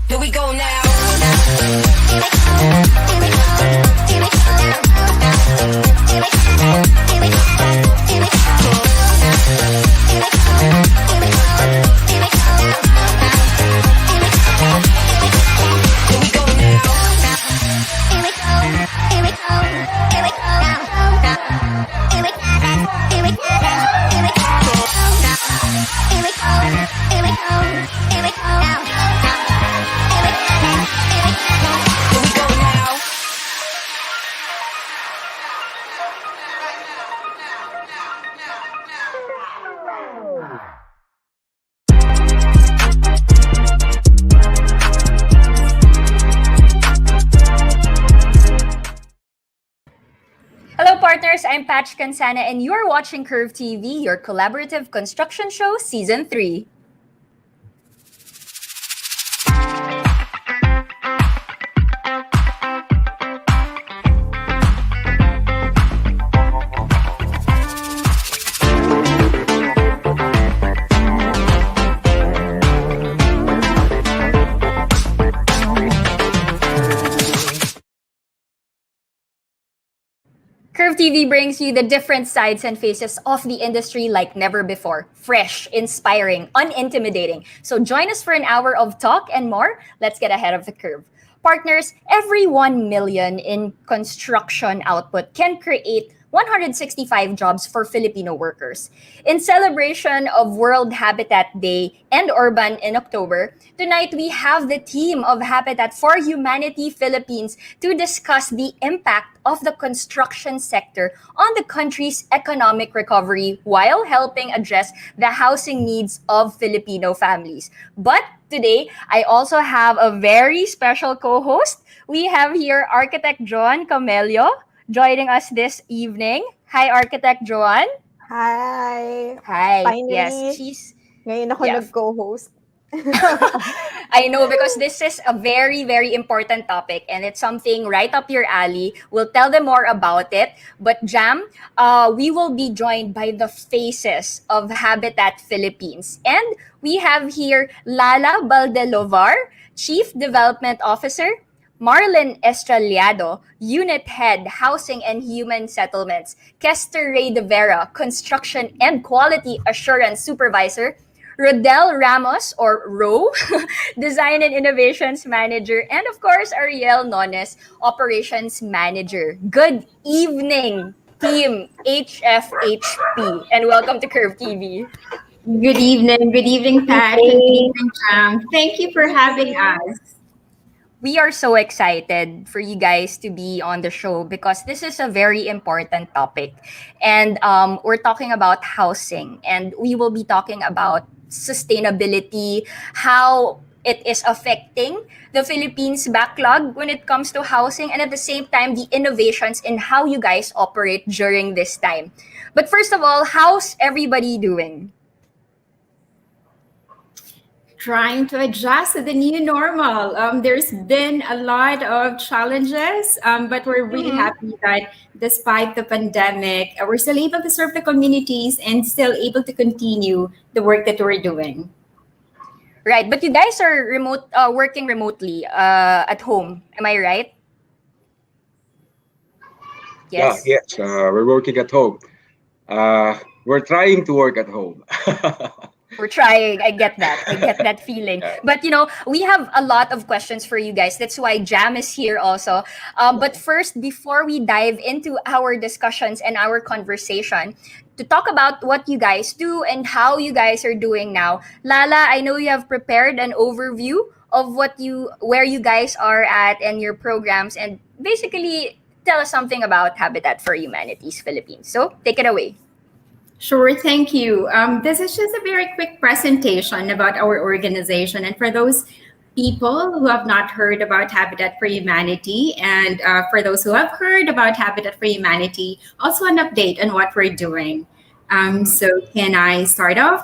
Here we go now. Here we go now. Here we go now. Here we go now. Here we go now. Here we go now. Hello, partners. I'm Patch Cansana, and you're watching Curve TV, your collaborative construction show, Season 3. Curve TV brings you the different sides and faces of the industry like never before. Fresh, inspiring, unintimidating. So join us for an hour of talk and more. Let's get ahead of the curve. Partners, every 1 million in construction output can create 165 jobs for Filipino workers. In celebration of World Habitat Day and Urban in October, tonight we have the team of Habitat for Humanity Philippines to discuss the impact of the construction sector on the country's economic recovery while helping address the housing needs of Filipino families. But today, I also have a very special co-host. We have here Architect Joan Camelio joining us this evening. Hi, Architect Joan. Hi! Hi. Finally, Yes, she's... ngayon ako Yeah. nag-co-host. I know, because this is a very, very important topic and it's something right up your alley. We'll tell them more about it. But Jam, we will be joined by the faces of Habitat Philippines. And we have here Lala Baldelovar, Chief Development Officer, Marlon Estrellado, Unit Head, Housing and Human Settlements, Kester Ray de Vera, Construction and Quality Assurance Supervisor, Rodel Ramos, or Ro, Design and Innovations Manager, and of course, Ariel Nones, Operations Manager. Good evening, Team HFHP, and welcome to Curve TV. Good evening, Pat. Good evening, Jam. Thank you for having us. We are so excited for you guys to be on the show because this is a very important topic. And we're talking about housing, and we will be talking about sustainability, how it is affecting the Philippines backlog when it comes to housing, and at the same time, the innovations in how you guys operate during this time. But first of all, how's everybody doing? Trying to adjust to the new normal. There's been a lot of challenges, but we're really happy that despite the pandemic, we're still able to serve the communities and still able to continue the work that we're doing. Right, but you guys are working remotely at home. Am I right? Yes. Yes, we're working at home. We're trying to work at home. We're trying. I get that. I get that feeling. But we have a lot of questions for you guys. That's why Jam is here also. But first, before we dive into our discussions and our conversation, to talk about what you guys do and how you guys are doing now, Lala, I know you have prepared an overview of where you guys are at and your programs, and basically tell us something about Habitat for Humanity's Philippines. So take it away. Sure, thank you. This is just a very quick presentation about our organization. And for those people who have not heard about Habitat for Humanity, and for those who have heard about Habitat for Humanity, also an update on what we're doing. So can I start off?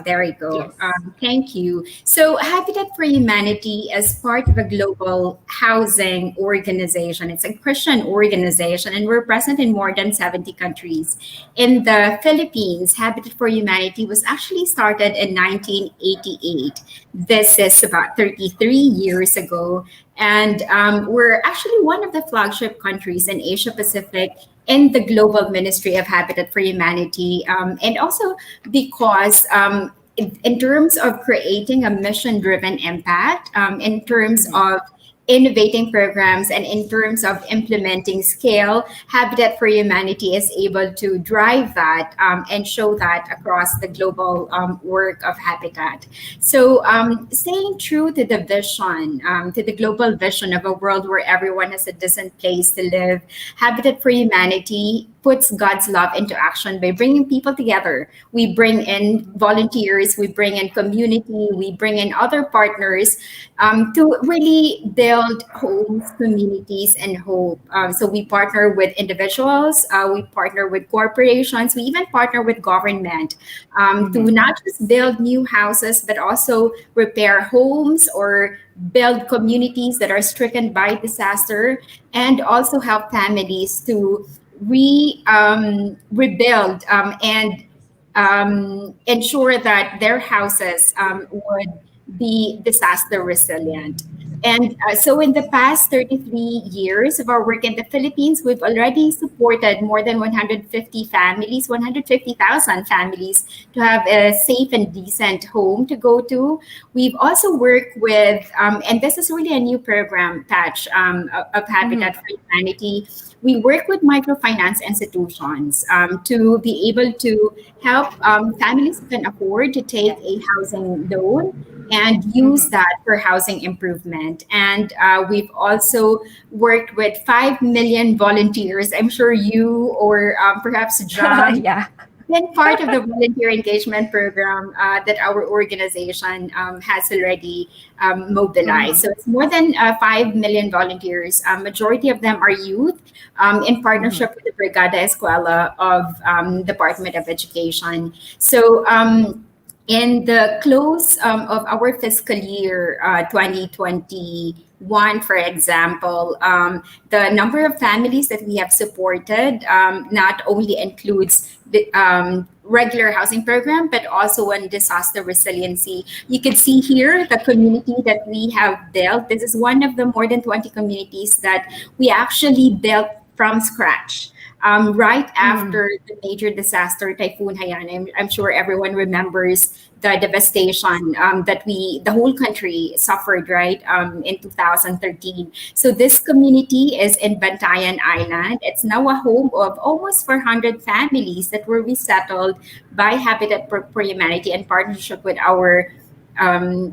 There we go. Yes. Thank you. So Habitat for Humanity is part of a global housing organization. It's a Christian organization, and we're present in more than 70 countries. In the Philippines, Habitat for Humanity was actually started in 1988. This is about 33 years ago. And we're actually one of the flagship countries in Asia Pacific in the global ministry of Habitat for Humanity. And also because in terms of creating a mission-driven impact, in terms of innovating programs, and in terms of implementing scale, Habitat for Humanity is able to drive that and show that across the global work of Habitat. So staying true to the vision, to the global vision of a world where everyone has a decent place to live, Habitat for Humanity puts God's love into action by bringing people together. We bring in volunteers, we bring in community, we bring in other partners to really build homes, communities, and hope. So we partner with individuals, we partner with corporations, we even partner with government to not just build new houses, but also repair homes or build communities that are stricken by disaster, and also help families to rebuild and ensure that their houses would be disaster resilient. And so in the past 33 years of our work in the Philippines, we've already supported more than 150 families, 150,000 families to have a safe and decent home to go to. We've also worked with, and this is really a new program, Patch, of Habitat for Humanity. We work with microfinance institutions to be able to help families who can afford to take a housing loan and use that for housing improvement. And we've also worked with 5 million volunteers. I'm sure you or perhaps John Yeah. been part of the volunteer engagement program that our organization has already mobilized. So it's more than 5 million volunteers. Majority of them are youth in partnership with the Brigada Escuela of Department of Education. So in the close of our fiscal year 2021, for example, the number of families that we have supported not only includes the regular housing program, but also on disaster resiliency. You can see here the community that we have built. This is one of the more than 20 communities that we actually built from scratch. right after the major disaster, Typhoon Haiyan. I'm sure everyone remembers the devastation that the whole country suffered, right, in 2013. So this community is in Bantayan Island. It's now a home of almost 400 families that were resettled by Habitat for Humanity in partnership with our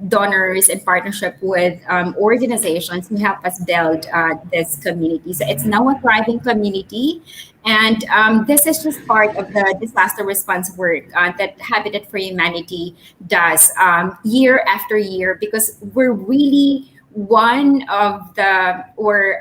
donors, in partnership with organizations who help us build this community. So it's now a thriving community. And this is just part of the disaster response work that Habitat for Humanity does year after year, because we're really one of the, or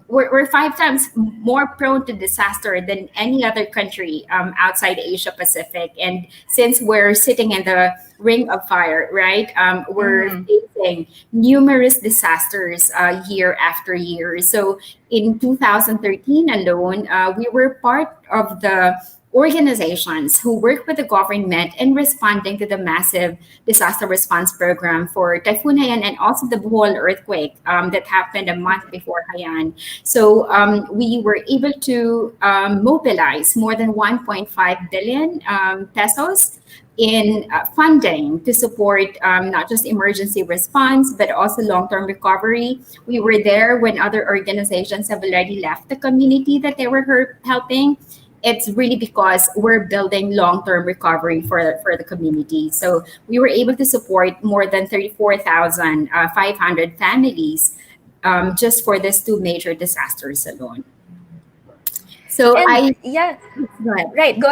we're 5 times more prone to disaster than any other country outside Asia Pacific. And since we're sitting in the ring of fire, right, we're facing numerous disasters year after year. So in 2013 alone, we were part of the organizations who work with the government in responding to the massive disaster response program for Typhoon Haiyan and also the Bohol earthquake that happened a month before Haiyan. So we were able to mobilize more than 1.5 billion pesos in funding to support not just emergency response, but also long-term recovery. We were there when other organizations have already left the community that they were helping. It's really because we're building long-term recovery for the community. So we were able to support more than 34,500 families just for these 2 major disasters alone. So And yeah, go ahead. right. Go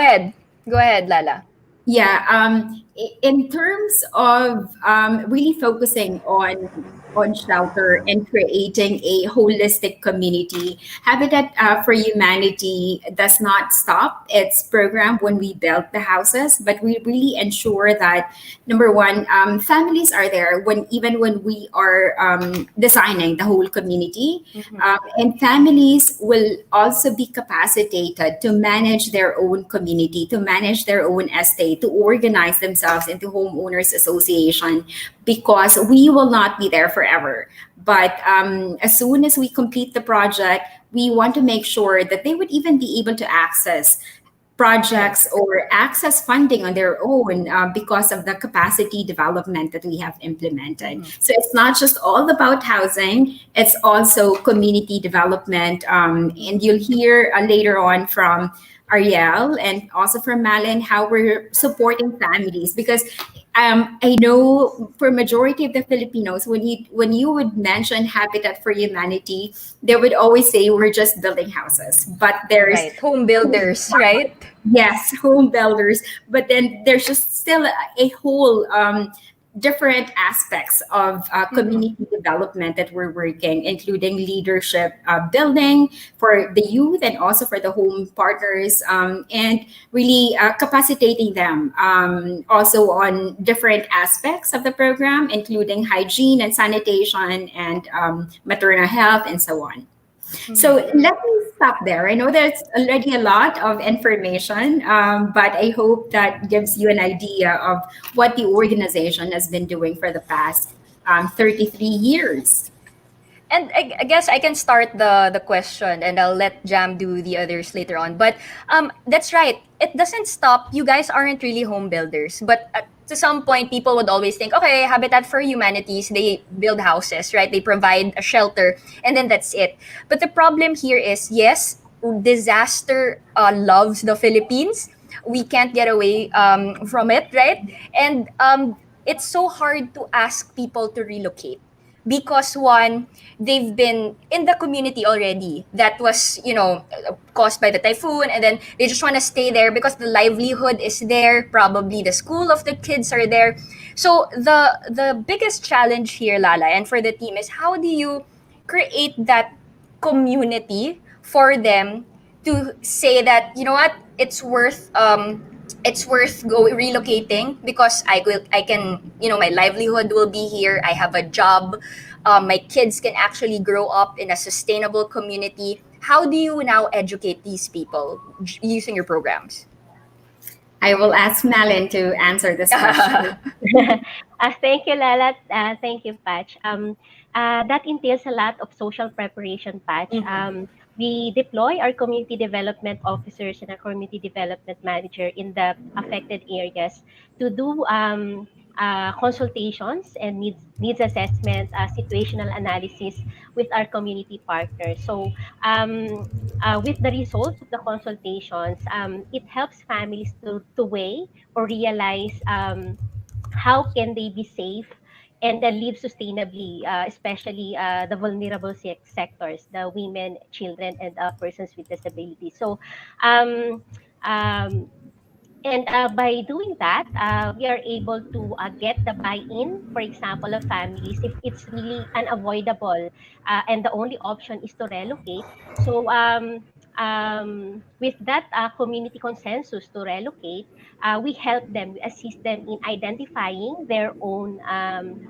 ahead, Lala. Yeah, in terms of really focusing on shelter and creating a holistic community, Habitat for Humanity does not stop its program when we build the houses, but we really ensure that, number one, families are there even when we are designing the whole community, and families will also be capacitated to manage their own community, to manage their own estate, to organize themselves into homeowners association, because we will not be there forever. But as soon as we complete the project, we want to make sure that they would even be able to access projects or access funding on their own because of the capacity development that we have implemented. So it's not just all about housing, it's also community development. And you'll hear later on from Ariel and also from Malin how we're supporting families, because I know for majority of the Filipinos, when you would mention Habitat for Humanity, they would always say we're just building houses. But there's Right. Home builders, right? yes, home builders, but then there's just still a whole different aspects of community development that we're working, including leadership building for the youth and also for the home partners, and really capacitating them also on different aspects of the program, including hygiene and sanitation and maternal health and so on. So let me stop there. I know there's already a lot of information, but I hope that gives you an idea of what the organization has been doing for the past 33 years. And I guess I can start the question, and I'll let Jam do the others later on. But that's right. It doesn't stop. You guys aren't really home builders, but to some point, people would always think, okay, Habitat for Humanities, they build houses, right? They provide a shelter, and then that's it. But the problem here is, yes, disaster loves the Philippines. We can't get away from it, right? And it's so hard to ask people to relocate, because one, they've been in the community already that was, caused by the typhoon, and then they just want to stay there because the livelihood is there, probably the school of the kids are there. So the biggest challenge here, Lala, and for the team, is how do you create that community for them to say that, you know what, it's worth relocating, because I can, my livelihood will be here, I have a job, my kids can actually grow up in a sustainable community. How do you now educate these people using your programs? I will ask Malin to answer this question. Thank you, Lala. Thank you, Patch. That entails a lot of social preparation, Patch. we deploy our community development officers and our community development manager in the affected areas to do consultations and needs assessment, situational analysis with our community partners. So with the results of the consultations, it helps families to weigh or realize how can they be safe and then live sustainably, especially the vulnerable sectors, the women, children, and persons with disabilities. So, um, um, and by doing that, we are able to get the buy-in, for example, of families if it's really unavoidable and the only option is to relocate. So, with that community consensus to relocate, we help them, we assist them in identifying their own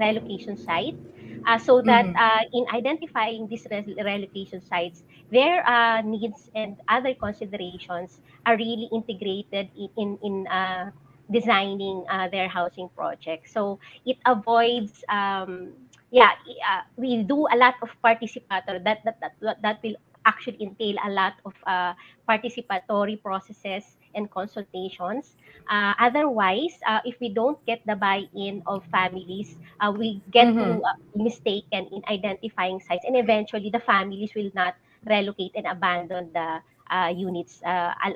relocation site. So that Mhm. in identifying these relocation sites, their needs and other considerations are really integrated in designing their housing project. So it avoids, we do a lot of participatory that will actually entail a lot of participatory processes and consultations. Otherwise, if we don't get the buy-in of families, we get to Mhm. mistaken in identifying sites, and eventually the families will not relocate and abandon the units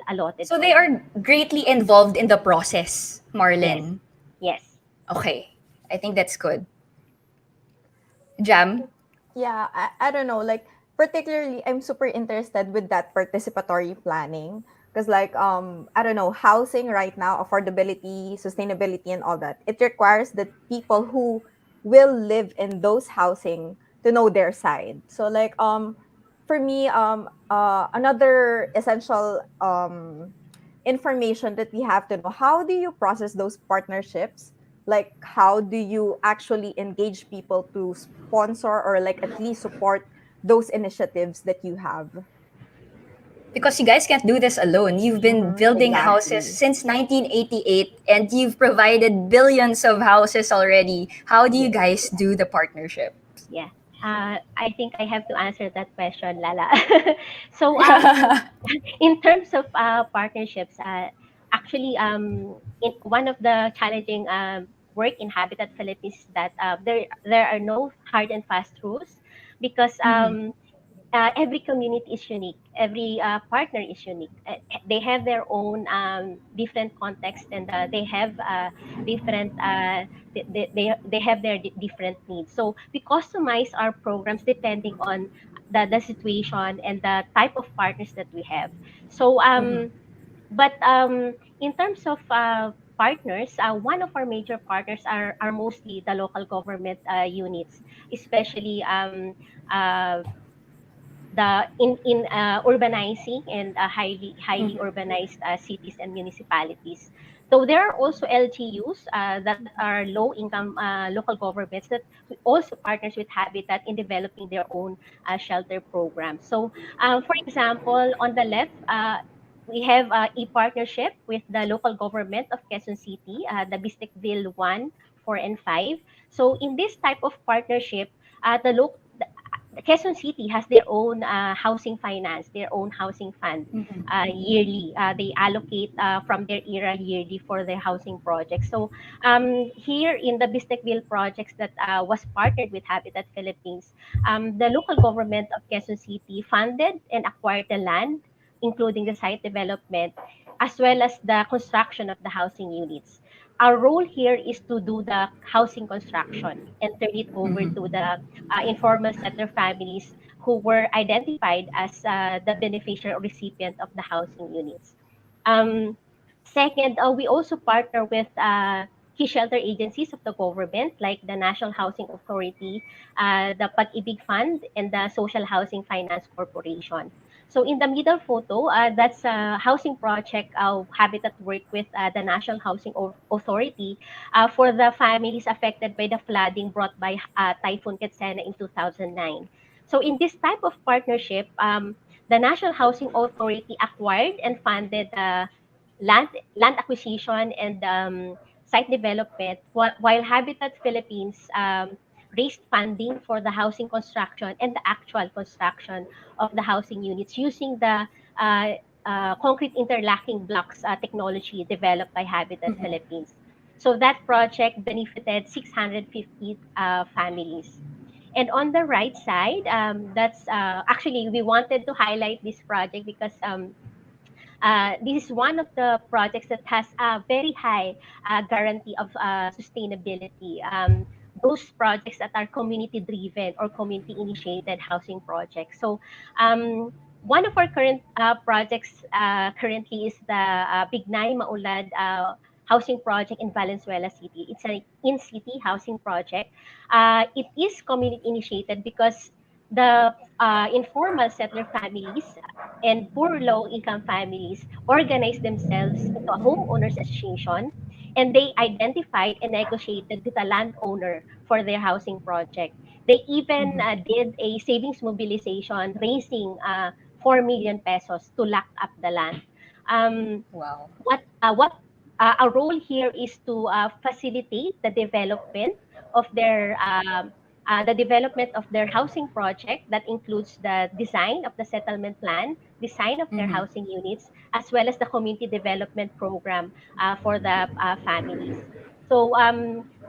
allotted So for they them. are greatly involved in the process, Yes, Marlin. yes. Okay. I think that's good. Jam? Yeah, I don't know. Like, particularly, I'm super interested with that participatory planning. Because, like, I don't know, housing right now, affordability, sustainability, and all that, it requires the people who will live in those housing to know their side. So, like, for me, another essential information that we have to know, how do you process those partnerships? Like, how do you actually engage people to sponsor or like at least support those initiatives that you have? Because you guys can't do this alone. You've been Mm-hmm, building houses exactly. since 1988 and you've provided billions of houses already. How do you Yes. guys do the partnership? Yeah. I think I have to answer that question, Lala. So, in terms of partnerships, actually, in one of the challenging work in Habitat Philippines is that there are no hard and fast rules because Mhm. every community is unique. Every partner is unique. They have their own different context, and they have different. They have their different needs. So we customize our programs depending on the situation and the type of partners that we have. So Mhm. but in terms of partners, one of our major partners are mostly the local government units, especially uh, the in urbanizing and highly Mhm. urbanized cities and municipalities. So there are also LGUs that are low income local governments that we also partners with Habitat in developing their own shelter programs. So for example, on the left, we have a partnership with the local government of Quezon City, the Bistekville 1, 4, and 5. So in this type of partnership, Quezon City has their own housing finance, their own housing fund Mhm. yearly. They allocate from their era yearly for their housing projects. So here in the Bistekville projects that was partnered with Habitat Philippines, the local government of Quezon City funded and acquired the land, including the site development, as well as the construction of the housing units. Our role here is to do the housing construction and turn it over Mhm. to the informal settler families who were identified as the beneficiary or recipient of the housing units. Um, Second, we also partner with key shelter agencies of the government like the National Housing Authority, the Pag-ibig Fund, and the Social Housing Finance Corporation. So in the middle photo, that's a housing project of Habitat work with the National Housing Authority for the families affected by the flooding brought by Typhoon Katsina in 2009. So in this type of partnership, the National Housing Authority acquired and funded land acquisition and site development, while Habitat Philippines raised funding for the housing construction and the actual construction of the housing units using the concrete interlocking blocks technology developed by Habitat Philippines. So that project benefited 650 families. And on the right side, that's actually we wanted to highlight this project because this is one of the projects that has a very high guarantee of sustainability. Those projects that are community driven or community initiated housing projects. So one of our current projects currently is the Bignay Maulad housing project in Valenzuela City. It's an in-city housing project. It is community initiated because the informal settler families and poor low-income families organized themselves into a homeowners association, and they identified and negotiated with a landowner for their housing project. They even did a savings mobilization, raising 4 million pesos to lock up the land. Wow. What our role here is to facilitate the development of their housing project that includes the design of the settlement plan, design of their housing units, as well as the community development program for the families. So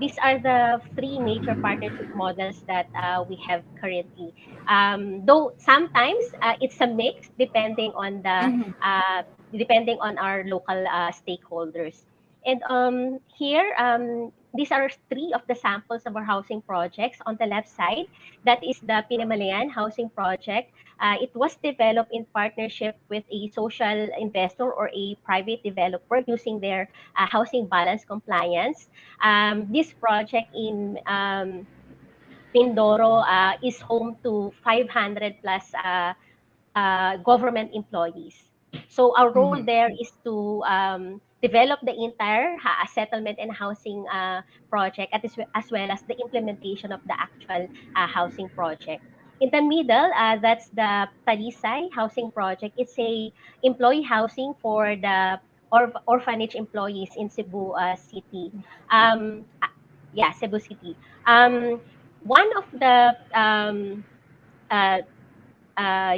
these are the three major partnership models that we have currently. Though sometimes it's a mix depending on our local stakeholders. And here, these are three of the samples of our housing projects. On the left side, that is the Pinamalayan housing project. It was developed in partnership with a social investor or a private developer using their housing balance compliance. This project in Mindoro is home to 500 plus government employees. So our role there is to develop the entire settlement and housing project as well as the implementation of the actual housing project. In the middle, that's the Talisay housing project. It's a employee housing for the orphanage employees in Cebu City. Cebu City. One of the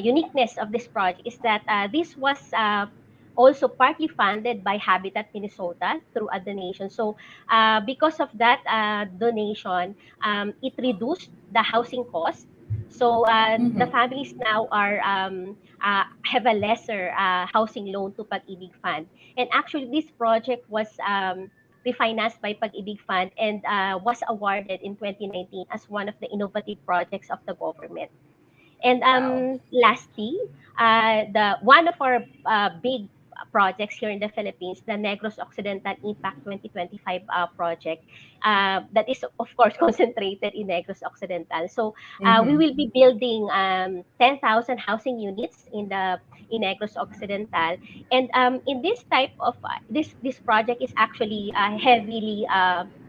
uniqueness of this project is that this was also partly funded by Habitat Minnesota through a donation. So because of that donation, it reduced the housing cost. So the families now have a lesser housing loan to Pag-ibig Fund. And actually, this project was refinanced by Pag-ibig Fund and was awarded in 2019 as one of the innovative projects of the government. And lastly, the one of our big projects here in the Philippines, the Negros Occidental Impact 2025 project, that is of course concentrated in Negros Occidental. So we will be building 10,000 housing units in Negros Occidental, and in this type of this project is actually heavily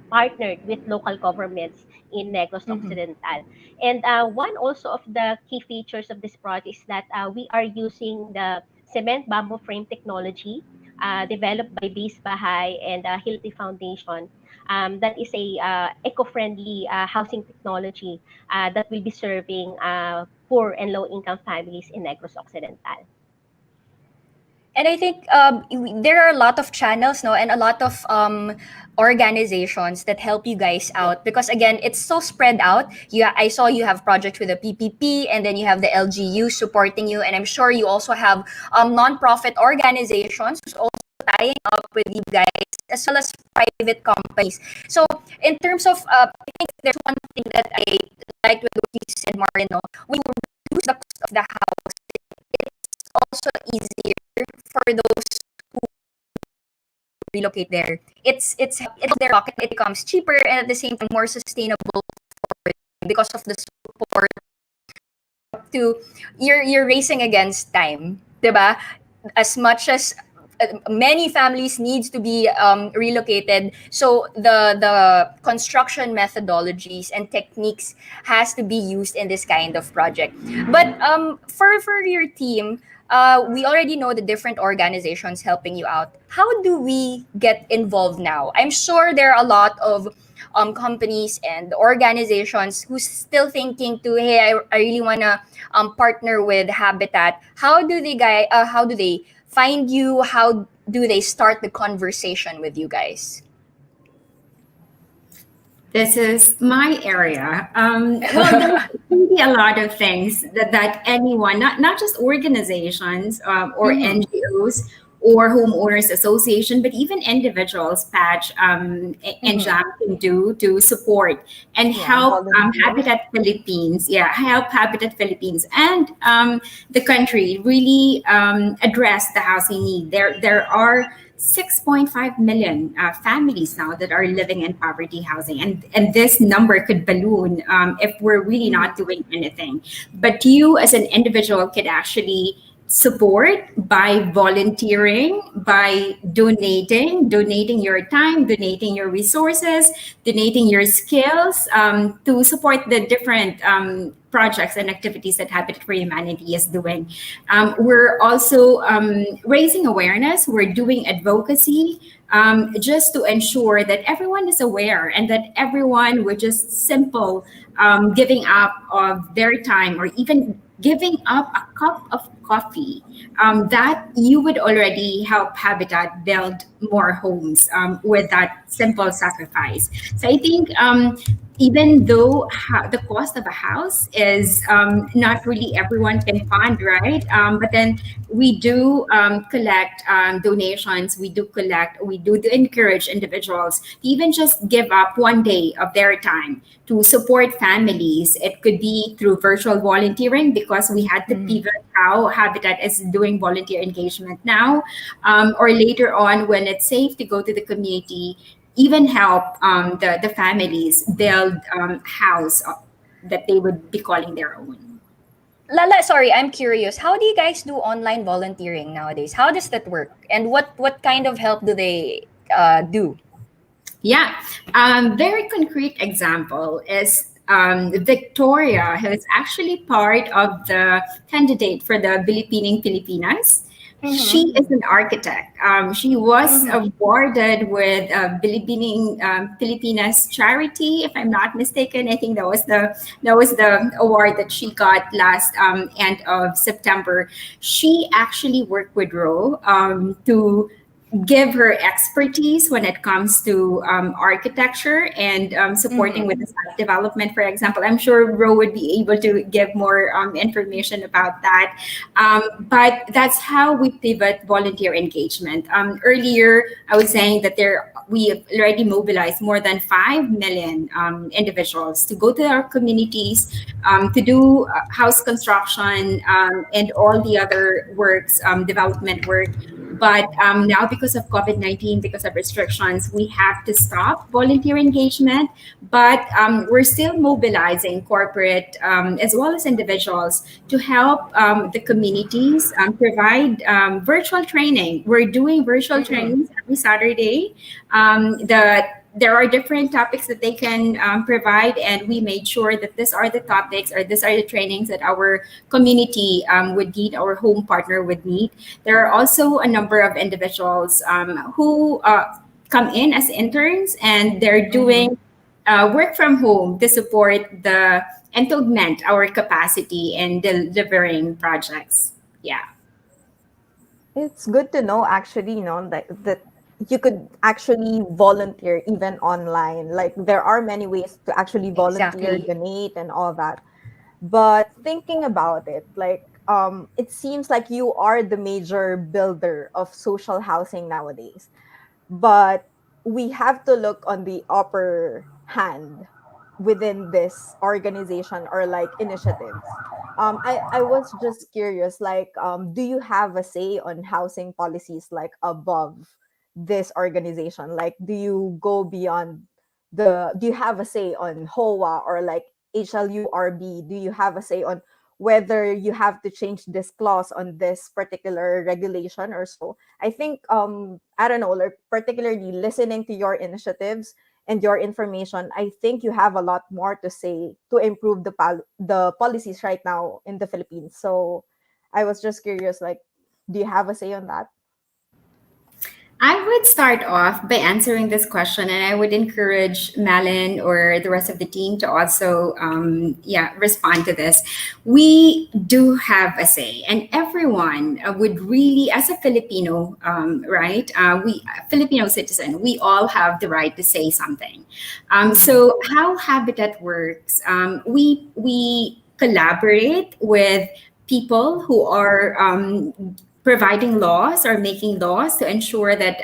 partnered with local governments in Negros Occidental. And one also of the key features of this project is that we are using the cement bamboo frame technology developed by Base Bahay and Hilti Foundation. That is a eco-friendly housing technology that will be serving poor and low-income families in Negros Occidental. And I think there are a lot of channels, no, and a lot of organizations that help you guys out because again, it's so spread out. I saw you have projects with the PPP, and then you have the LGU supporting you, and I'm sure you also have nonprofit organizations who's also tying up with you guys as well as private companies. So in terms of, I think there's one thing that I liked with what you said, Marino. When you reduce the cost of the house, it's also easier for those who relocate there. It's their pocket. It becomes cheaper and at the same time more sustainable for them because of the support to you're racing against time, diba? As much as many families needs to be relocated, so the construction methodologies and techniques has to be used in this kind of project. But for your team, we already know the different organizations helping you out. How do we get involved now? I'm sure there are a lot of companies and organizations who's still thinking to, hey, I really wanna partner with Habitat, how do they find you? How do they start the conversation with you guys? This is my area. Well, there's really a lot of things that anyone, not just organizations or Mhm. NGOs or homeowners association, but even individuals, Patch and Mhm. Jam can do to support and Yeah, help volunteer. Habitat Philippines. Yeah, help Habitat Philippines and the country really address the housing need. There are 6.5 million families now that are living in poverty housing. And this number could balloon if we're really not doing anything. But you, as an individual, could actually support by volunteering, by donating your time, donating your resources, donating your skills to support the different projects and activities that Habitat for Humanity is doing. We're also raising awareness. We're doing advocacy just to ensure that everyone is aware and that everyone with just simple giving up of their time or even giving up a cup of coffee, that you would already help Habitat build more homes with that simple sacrifice. So I think even though the cost of a house is not really everyone can fund, right? But then we do collect donations. We do encourage individuals to even just give up one day of their time to support families. It could be through virtual volunteering because we had to pivot how Habitat is doing volunteer engagement now, or later on when it's safe to go to the community, even help the families build house that they would be calling their own. Lala, sorry, I'm curious. How do you guys do online volunteering nowadays? How does that work? And what kind of help do they do? Yeah, very concrete example is Victoria, who is actually part of the candidate for the Bilipining Pilipinas. She is an architect. She was awarded with Bilipining Pilipinas charity, if I'm not mistaken. I think that was the award that she got last end of September. She actually worked with Ro to give her expertise when it comes to architecture and supporting with the site development, for example. I'm sure Ro would be able to give more information about that. But that's how we pivot volunteer engagement. Earlier, I was saying that we have already mobilized more than 5 million individuals to go to our communities, to do house construction and all the other works, development work. But now, because of COVID-19, because of restrictions, we have to stop volunteer engagement. But we're still mobilizing corporate as well as individuals to help the communities provide virtual training. We're doing virtual trainings every Saturday. There are different topics that they can provide, and we made sure that these are the topics or these are the trainings that our community would need, our home partner would need. There are also a number of individuals who come in as interns, and they're doing work from home to support and to augment our capacity in delivering projects. Yeah. It's good to know actually, that you could actually volunteer even online. Like there are many ways to actually volunteer, Exactly. donate and all that. But thinking about it, like it seems like you are the major builder of social housing nowadays. But we have to look on the upper hand within this organization or like initiatives. I was just curious, like, do you have a say on housing policies like above this organization? Like, do you go beyond do you have a say on HOA or like HLURB? Do you have a say on whether you have to change this clause on this particular regulation or so? I think I don't know, like particularly listening to your initiatives and your information, I think you have a lot more to say to improve the policies right now in the Philippines. So I was just curious, like, do you have a say on that? I would start off by answering this question, and I would encourage Malin or the rest of the team to also, respond to this. We do have a say, and everyone would really, as a Filipino, right? We Filipino citizen, we all have the right to say something. So how Habitat works, we collaborate with people who are providing laws or making laws to ensure that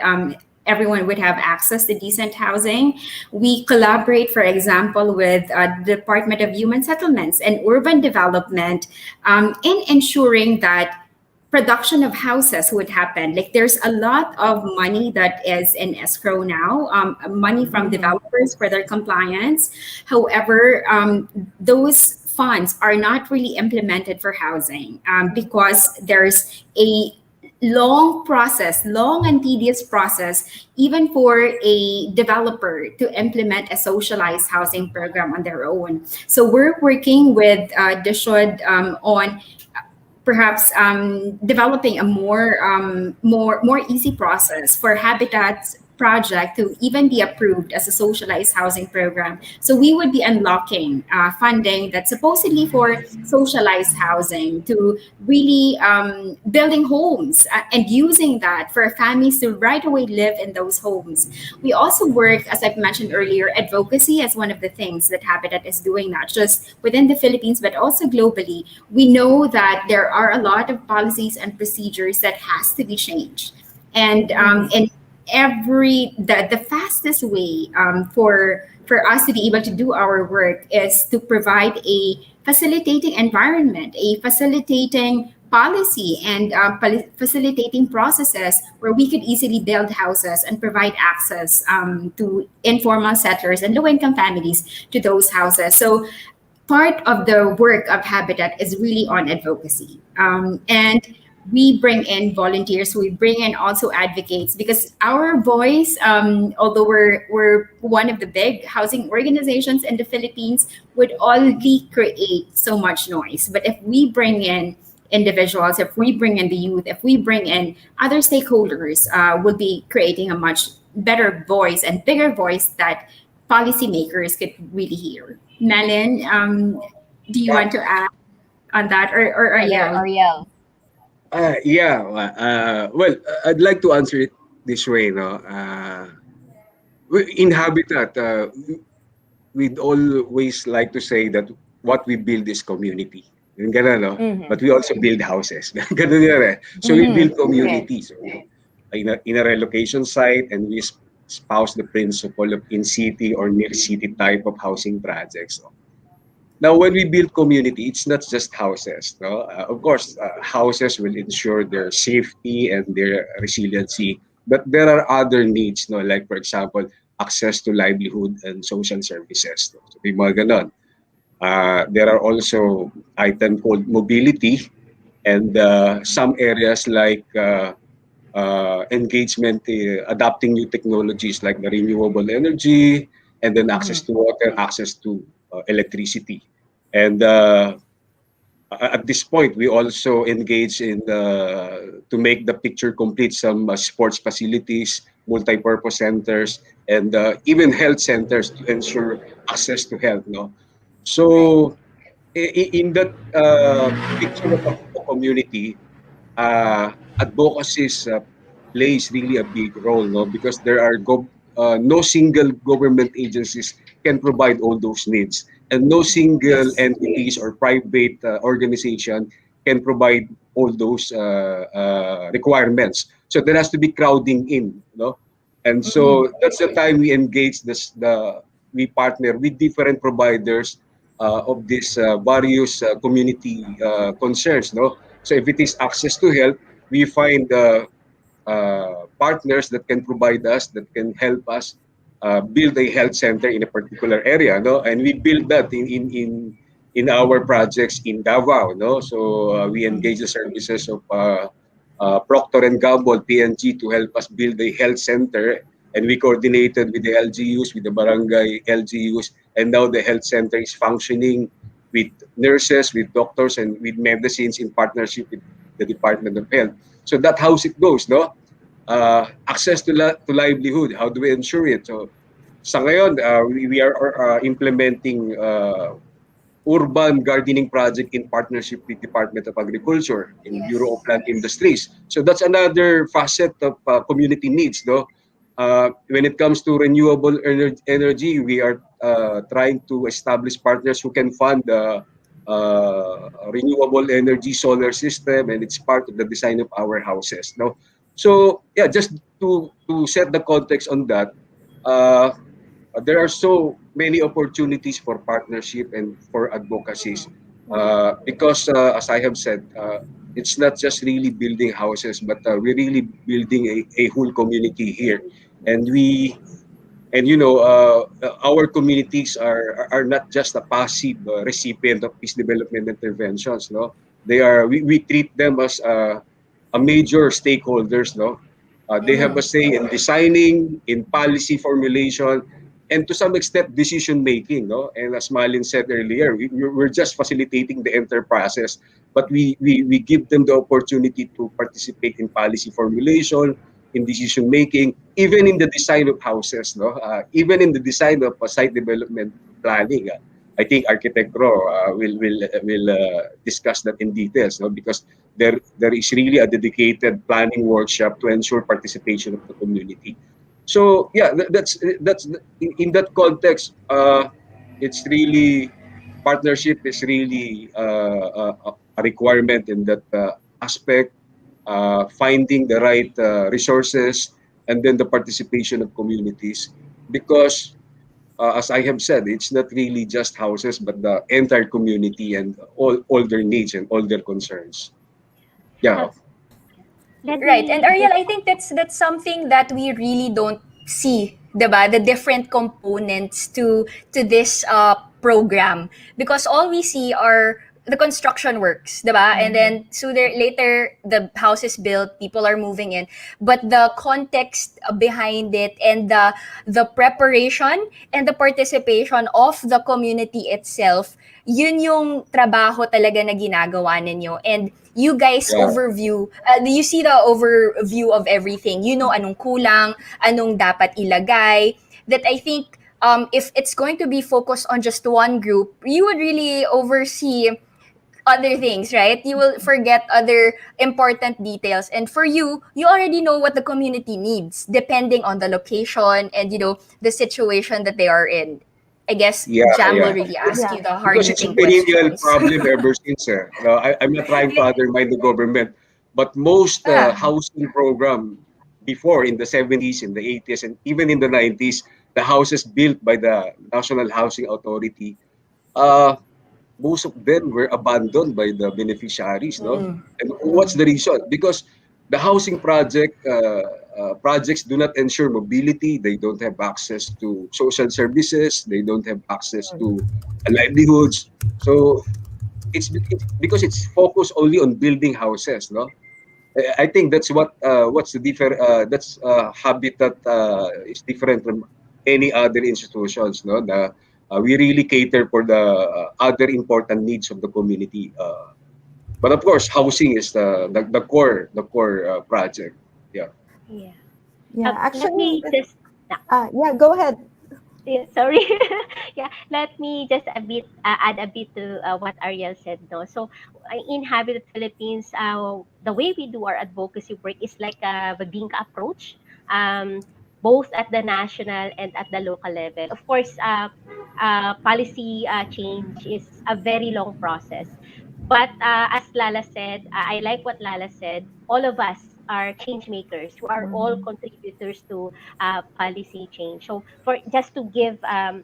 everyone would have access to decent housing. We collaborate, for example, with the Department of Human Settlements and Urban Development in ensuring that production of houses would happen. Like there's a lot of money that is in escrow now, money from developers for their compliance. However, those funds are not really implemented for housing because there's a long and tedious process, even for a developer to implement a socialized housing program on their own. So we're working with DSHUD on perhaps developing a more easy process for Habitat's project to even be approved as a socialized housing program. So we would be unlocking funding that's supposedly for socialized housing to really building homes and using that for families to right away live in those homes. We also work, as I've mentioned earlier, advocacy as one of the things that Habitat is doing, not just within the Philippines, but also globally. We know that there are a lot of policies and procedures that has to be changed. And the fastest way for us to be able to do our work is to provide a facilitating environment, a facilitating policy, and facilitating processes where we could easily build houses and provide access to informal settlers and low-income families to those houses. So part of the work of Habitat is really on advocacy. And we bring in volunteers, we bring in also advocates, because our voice, although we're one of the big housing organizations in the Philippines, would only create so much noise. But if we bring in individuals, if we bring in the youth, if we bring in other stakeholders, we'll be creating a much better voice and bigger voice that policymakers could really hear. Malin, do you want to add on that, or Yeah, Ariel? Ariel. Well, I'd like to answer it this way. No, in Habitat, we'd always like to say that what we build is community. Yung ganun, no? But we also build houses. Ganun yan eh. So we build communities. So, in a relocation site, and we espouse the principle of in-city or near-city type of housing projects. So, now, when we build community, it's not just houses. No? Of course, houses will ensure their safety and their resiliency. But there are other needs, no? Like, for example, access to livelihood and social services. No? So, may mga ganon. There are also items called mobility, and some areas like engagement, adopting new technologies like the renewable energy, and then access to water, access to electricity. And at this point, we also engage in to make the picture complete some sports facilities, multi-purpose centers, and even health centers to ensure access to health. No, so in that picture of a community, advocacies plays really a big role. No, because there are no single government agencies can provide all those needs, and no single entities or private organization can provide all those requirements. So there has to be crowding in, no? And so that's the time we engage we partner with different providers of these various community concerns, no? So if it is access to health, we find partners that can provide us, that can help us build a health center in a particular area, no? And we build that in our projects in Davao, no? So we engage the services of Procter and Gamble, P&G, to help us build a health center, and we coordinated with the LGUs, with the barangay LGUs, and now the health center is functioning with nurses, with doctors, and with medicines in partnership with the Department of Health. So that's how it goes, no? access to livelihood. How do we ensure it? So sa ngayon, we are implementing urban gardening project in partnership with Department of Agriculture in Yes. Bureau of Land Industries. So that's another facet of community needs, no? When it comes to renewable energy, we are trying to establish partners who can fund the renewable energy solar system, and it's part of the design of our houses. No, so yeah, just to set the context on that, uh, there are so many opportunities for partnership and for advocacies because, as I have said, it's not just really building houses, but we're really building a whole community here, and our communities are not just a passive recipient of peace development interventions. No, we treat them as a major stakeholders. No, they have a say in designing, in policy formulation, and to some extent decision making. No, and as Malin said earlier, we're just facilitating the entire process, but we give them the opportunity to participate in policy formulation, in decision making, even in the design of houses, no? Even in the design of site development planning. I think Architect Ro will discuss that in details, no? Because there is really a dedicated planning workshop to ensure participation of the community. So yeah, that's in that context. It's really partnership is really a requirement in that aspect, finding the right resources, and then the participation of communities. Because, as I have said, it's not really just houses, but the entire community and all their needs and all their concerns. Yeah. Uh, Let Right. And me Ariel, just I think that's something that we really don't see, 'di ba? The different components to this program, because all we see are the construction works, 'di ba? And then later the house is built, people are moving in, but the context behind it and the preparation and the participation of the community itself, yun yung trabaho talaga na ginagawa ninyo. And you guys Yeah. you see the overview of everything. You know anong kulang, anong dapat ilagay. That I think if it's going to be focused on just one group, you would really oversee other things, right? You will forget other important details. And for you, you already know what the community needs depending on the location and the situation that they are in. I guess Yeah, Jam will yeah. really ask Yeah. you the Because it's a hard-hitting perennial questions. problem ever since. I'm not trying to undermine the government, but most Ah, housing program before in the 70s, in the 80s, and even in the 90s, the houses built by the National Housing Authority, uh, most of them were abandoned by the beneficiaries, no? And what's the reason? Because the housing projects do not ensure mobility. They don't have access to social services. They don't have access to livelihoods. So it's because it's focused only on building houses, no? I think that's what's the different that's habitat is different from any other institutions, no? We really cater for the other important needs of the community. But of course, housing is the core project. Yeah. yeah. Yeah, Let actually, me just yeah, go ahead. yeah, sorry. Yeah, let me just add a bit to what Ariel said. No, so in Habitat Philippines, the way we do our advocacy work is like a Babinka approach, um, both at the national and at the local level. Of course, policy change is a very long process. But as Lala said, I like what Lala said. All of us are change makers who are all contributors to policy change. So, for just to give a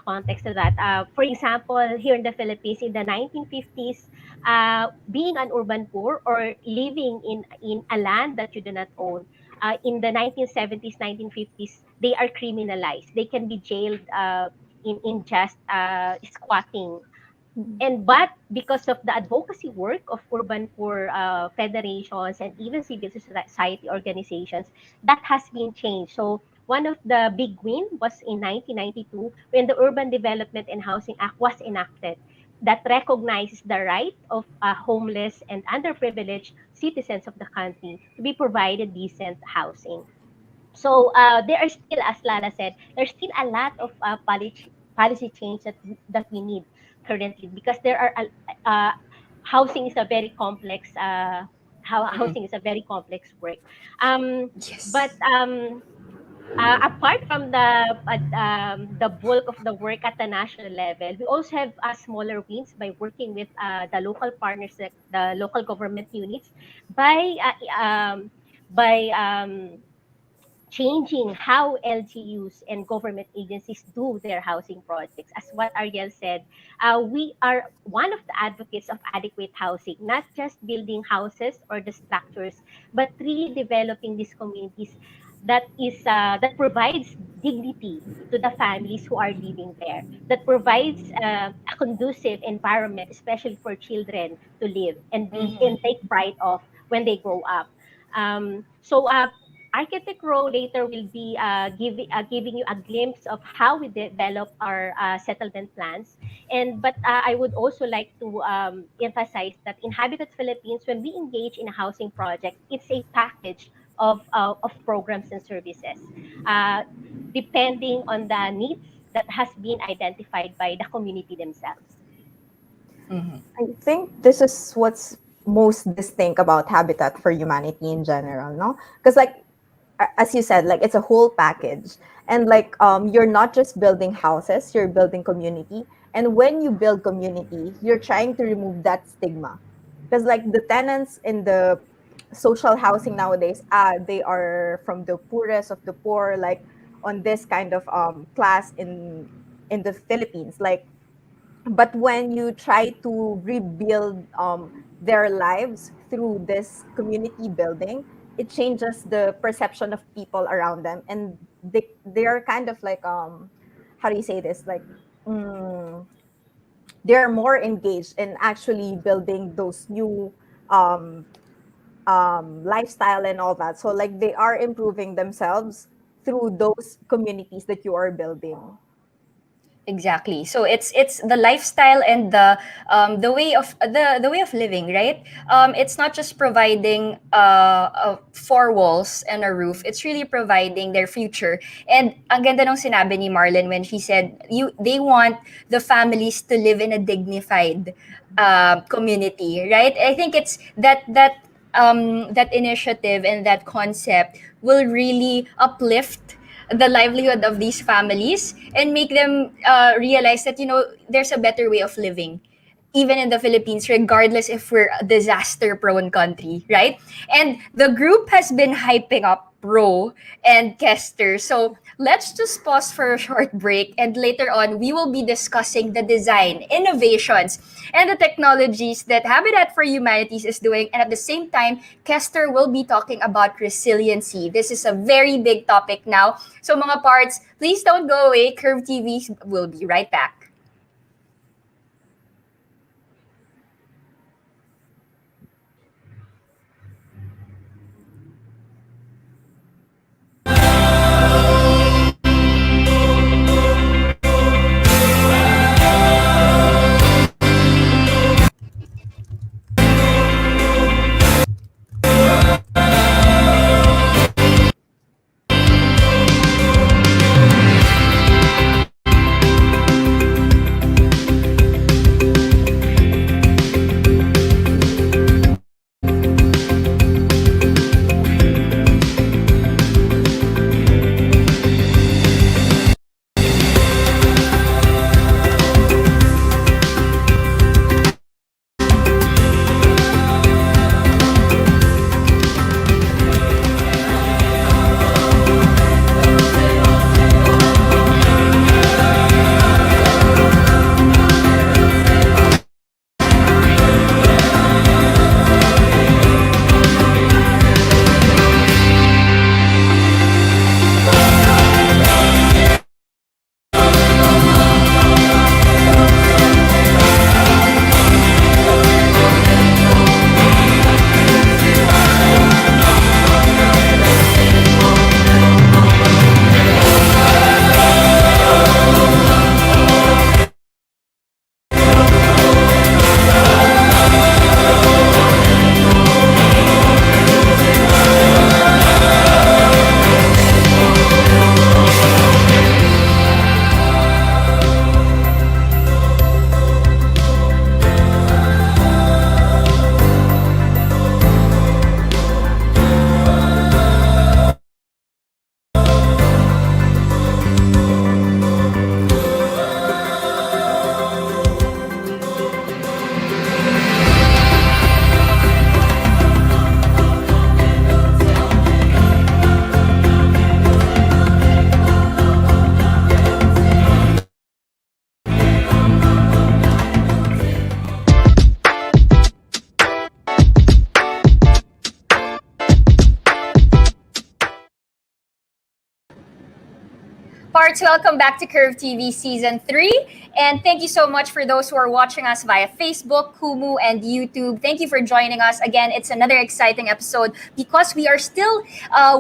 context to that, for example, here in the Philippines in the 1950s, being an urban poor or living in a land that you do not own, in the 1970s, 1950s, they are criminalized. They can be jailed in just squatting. And but because of the advocacy work of urban poor federations and even civil society organizations, that has been changed. So one of the big win was in 1992 when the Urban Development and Housing Act was enacted. that recognizes the right of homeless and underprivileged citizens of the country to be provided decent housing. So there are still, as Lala said, there's still a lot of policy change that we need currently, because there are housing is a very complex housing is a very complex work. Yes. But apart from the bulk of the work at the national level, we also have smaller wins by working with the local partners, the local government units, by changing how LGUs and government agencies do their housing projects. As what Ariel said, we are one of the advocates of adequate housing, not just building houses or the structures, but really developing these communities that provides dignity to the families who are living there, that provides a conducive environment, especially for children to live and be and take pride of when they grow up. So Architect Row later will be giving you a glimpse of how we develop our settlement plans. But I would also like to emphasize that in Habitat Philippines, when we engage in a housing project, it's a package of programs and services, uh, depending on the needs that has been identified by the community themselves. I think this is what's most distinct about Habitat for Humanity in general, no? Because like as you said, like it's a whole package. And like you're not just building houses, you're building community. And when you build community, you're trying to remove that stigma. Because like the tenants in the social housing nowadays, they are from the poorest of the poor, like on this kind of class in the Philippines. Like but when you try to rebuild their lives through this community building, it changes the perception of people around them, and they are kind of like how do you say this, like mm, they're more engaged in actually building those new um, lifestyle and all that. So like they are improving themselves through those communities that you are building. Exactly. So it's the lifestyle and the way of the way of living, right? It's not just providing four walls and a roof. It's really providing their future. And ang ganda nung sinabi ni Marlon when she said they want the families to live in a dignified community, right? I think it's that initiative and that concept will really uplift the livelihood of these families and make them realize that there's a better way of living even in the Philippines, regardless if we're a disaster prone country, right? And the group has been hyping up Pro and Kester. So let's just pause for a short break. And later on, we will be discussing the design, innovations, and the technologies that Habitat for Humanities is doing. And at the same time, Kester will be talking about resiliency. This is a very big topic now. So mga parts, please don't go away. Curve TV will be right back. Hearts, welcome back to Curve TV Season 3. And thank you so much for those who are watching us via Facebook, Kumu, and YouTube. Thank you for joining us. Again, it's another exciting episode because we are still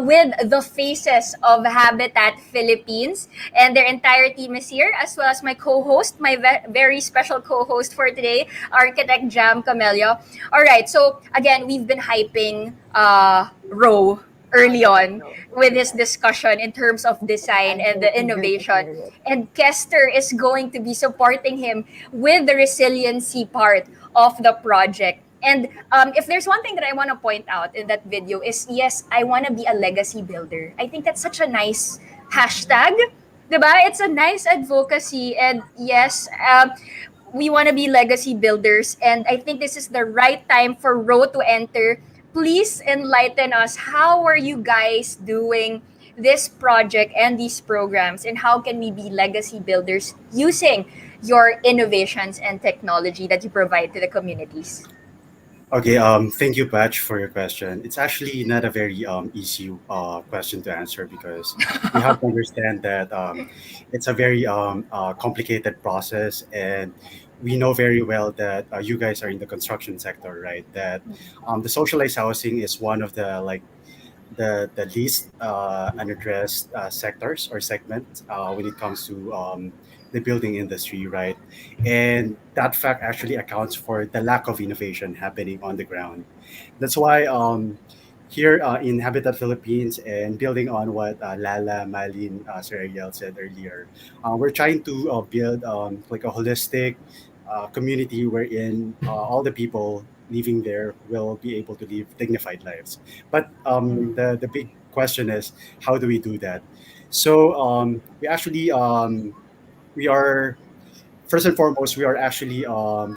with the faces of Habitat Philippines. And their entire team is here, as well as my co-host, my very special co-host for today, Architect Jam Camello. All right, so again, we've been hyping Row early on with his discussion in terms of design and the innovation. And Kester is going to be supporting him with the resiliency part of the project. And if there's one thing that I want to point out in that video is, yes, I want to be a legacy builder. I think that's such a nice hashtag. Diba? It's a nice advocacy. And yes, we want to be legacy builders. And I think this is the right time for Row to enter. Please enlighten us. How are you guys doing this project and these programs, and how can we be legacy builders using your innovations and technology that you provide to the communities? Okay, thank you, Patch, for your question. It's actually not a very easy question to answer because you have to understand that it's a very complicated process, and we know very well that you guys are in the construction sector, right? That the socialized housing is one of the the least unaddressed sectors or segments when it comes to the building industry, right? And that fact actually accounts for the lack of innovation happening on the ground. That's why here in Habitat Philippines, and building on what Lala, Malin, Sir Ariel said earlier, we're trying to build like a holistic community wherein all the people living there will be able to live dignified lives. But the big question is, how do we do that? So we actually we are first and foremost, we are actually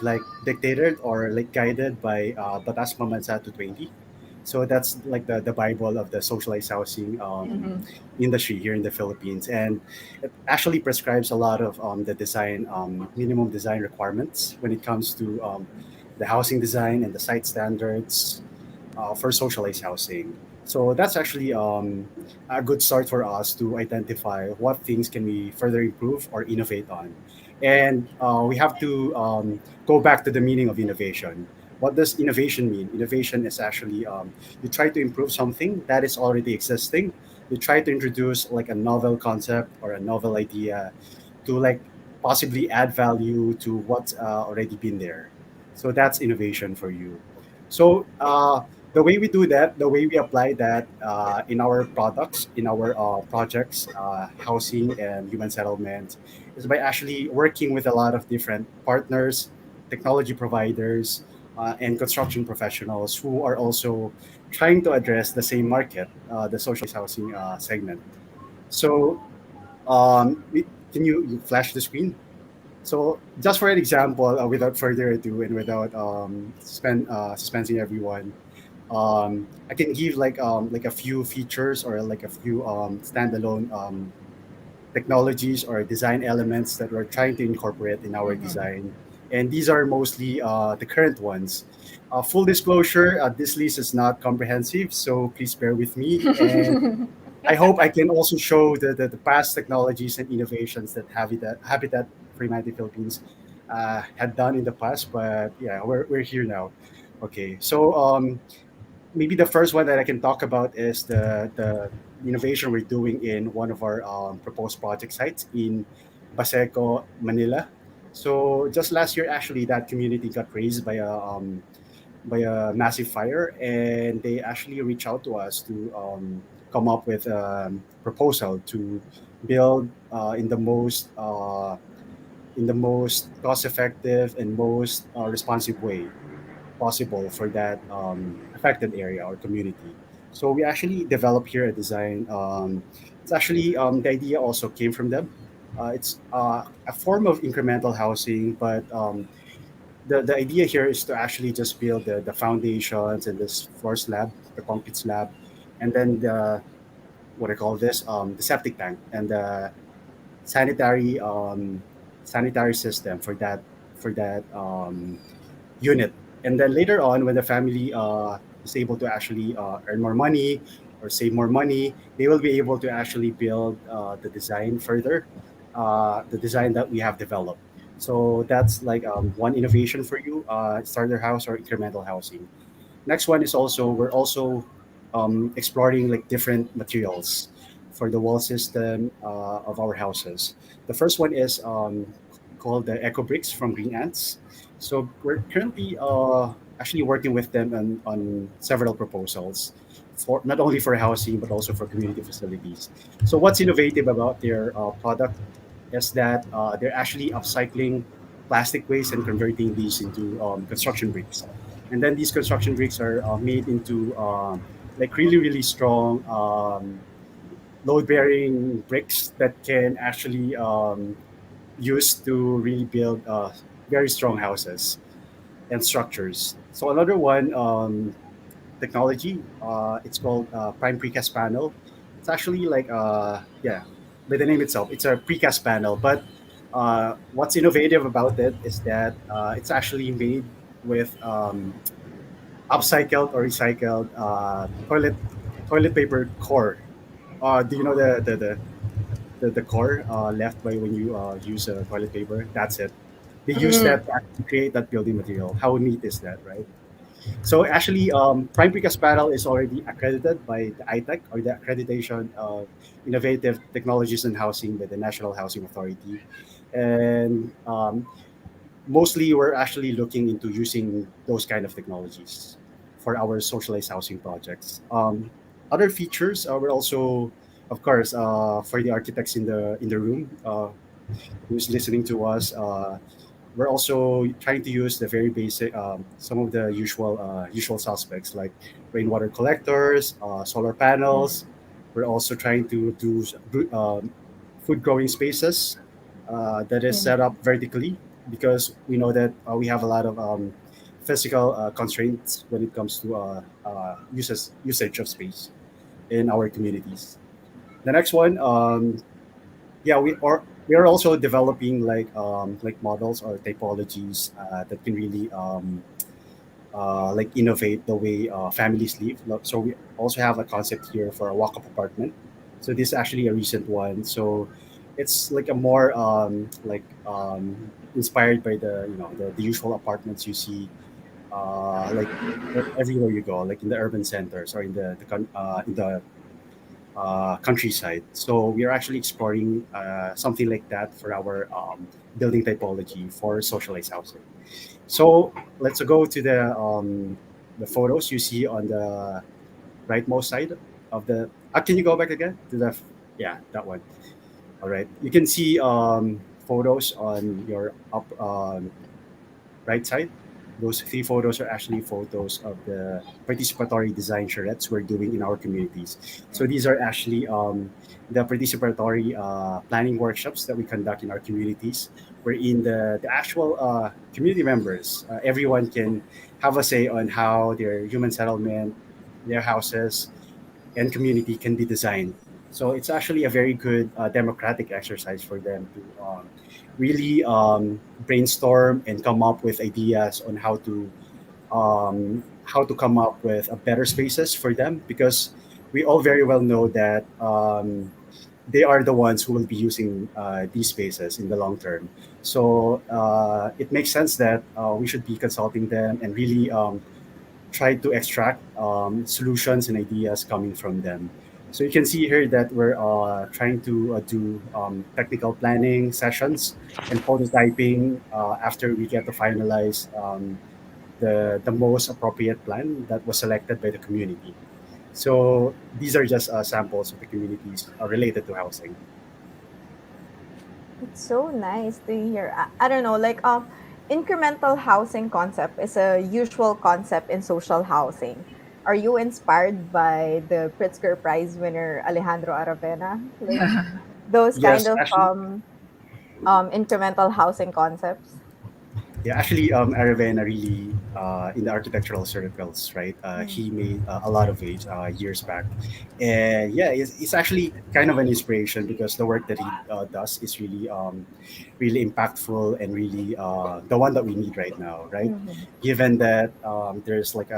like dictated or like guided by Batas Pamansatu 20. So that's like the Bible of the socialized housing industry here in the Philippines. And it actually prescribes a lot of the design, minimum design requirements when it comes to the housing design and the site standards for socialized housing. So that's actually a good start for us to identify what things can we further improve or innovate on. And we have to go back to the meaning of innovation. What does innovation mean? Innovation is actually you try to improve something that is already existing. You try to introduce like a novel concept or a novel idea to like possibly add value to what's already been there. So that's innovation for you. So the way we do that, the way we apply that in our products, in our projects, housing and human settlement, is by actually working with a lot of different partners, technology providers, and construction professionals who are also trying to address the same market, the socialized housing segment. So, can you flash the screen? So, just for an example, without further ado and without suspensing everyone, I can give like a few features or like a few standalone technologies or design elements that we're trying to incorporate in our design. And these are mostly the current ones. Full disclosure, this list is not comprehensive, so please bear with me. And I hope I can also show the past technologies and innovations that Habitat for Humanity Philippines had done in the past. But yeah, we're here now. Okay, so maybe the first one that I can talk about is the innovation we're doing in one of our proposed project sites in Baseco, Manila. So just last year, actually, that community got raised by a massive fire, and they actually reached out to us to come up with a proposal to build in the most cost-effective and most responsive way possible for that affected area or community. So we actually developed here a design. It's actually the idea also came from them. It's a form of incremental housing, but the idea here is to actually just build the foundations and this floor slab, the concrete slab, and then the what I call this the septic tank and the sanitary sanitary system for that unit. And then later on, when the family is able to actually earn more money or save more money, they will be able to actually build the design further, the design that we have developed. So that's like one innovation for you, starter house or incremental housing. Next one is also we're also exploring like different materials for the wall system of our houses. The first one is called the Eco Bricks from Green Ants. So we're currently actually working with them on several proposals for not only for housing but also for community facilities. So what's innovative about their product is that they're actually upcycling plastic waste and converting these into construction bricks. And then these construction bricks are made into like really strong load bearing bricks that can actually use to really build very strong houses and structures. So another one technology, it's called Prime Precast Panel. It's actually like yeah, by the name itself, it's a precast panel. But what's innovative about it is that it's actually made with upcycled or recycled toilet paper core. Do you know the core left by when you use toilet paper? That's it. They use that to actually create that building material. How neat is that, right? So actually, Prime Precast Panel is already accredited by the ITEC, or the Accreditation of Innovative Technologies in Housing by the National Housing Authority. And mostly we're actually looking into using those kind of technologies for our socialized housing projects. Other features, we're also, of course, for the architects in the room who's listening to us. We're also trying to use the very basic, some of the usual suspects like rainwater collectors, solar panels. We're also trying to do food growing spaces that is set up vertically because we know that we have a lot of physical constraints when it comes to usage of space in our communities. The next one, yeah, we are also developing like models or typologies that can really like innovate the way families live. So we also have a concept here for a walk-up apartment. So this is actually a recent one. So it's like a more inspired by the the usual apartments you see like everywhere you go, like in the urban centers or in the countryside. So we are actually exploring something like that for our building typology for socialized housing. So let's go to the photos you see on the rightmost side of the. Can you go back again to the? Yeah, that one. All right. You can see photos on your up right side. Those three photos are actually photos of the participatory design charrettes we're doing in our communities. So these are actually the participatory planning workshops that we conduct in our communities, wherein the actual community members, everyone can have a say on how their human settlement, their houses, and community can be designed. So it's actually a very good democratic exercise for them to really brainstorm and come up with ideas on how to come up with a better spaces for them because we all very well know that they are the ones who will be using these spaces in the long term. So it makes sense that we should be consulting them and really try to extract solutions and ideas coming from them. So you can see here that we're trying to do technical planning sessions and prototyping after we get to finalize the most appropriate plan that was selected by the community. So these are just samples of the communities related to housing. It's so nice to hear. I don't know, like incremental housing concept is a usual concept in social housing. Are you inspired by the Pritzker Prize winner Alejandro Aravena? Like those kind Yes, of actually, incremental housing concepts? yeah, actually, Aravena really in the architectural circles, right? He made a lot of waves years back, and yeah, it's actually kind of an inspiration because the work that he does is really impactful and really the one that we need right now, right? Mhm. Given that there's like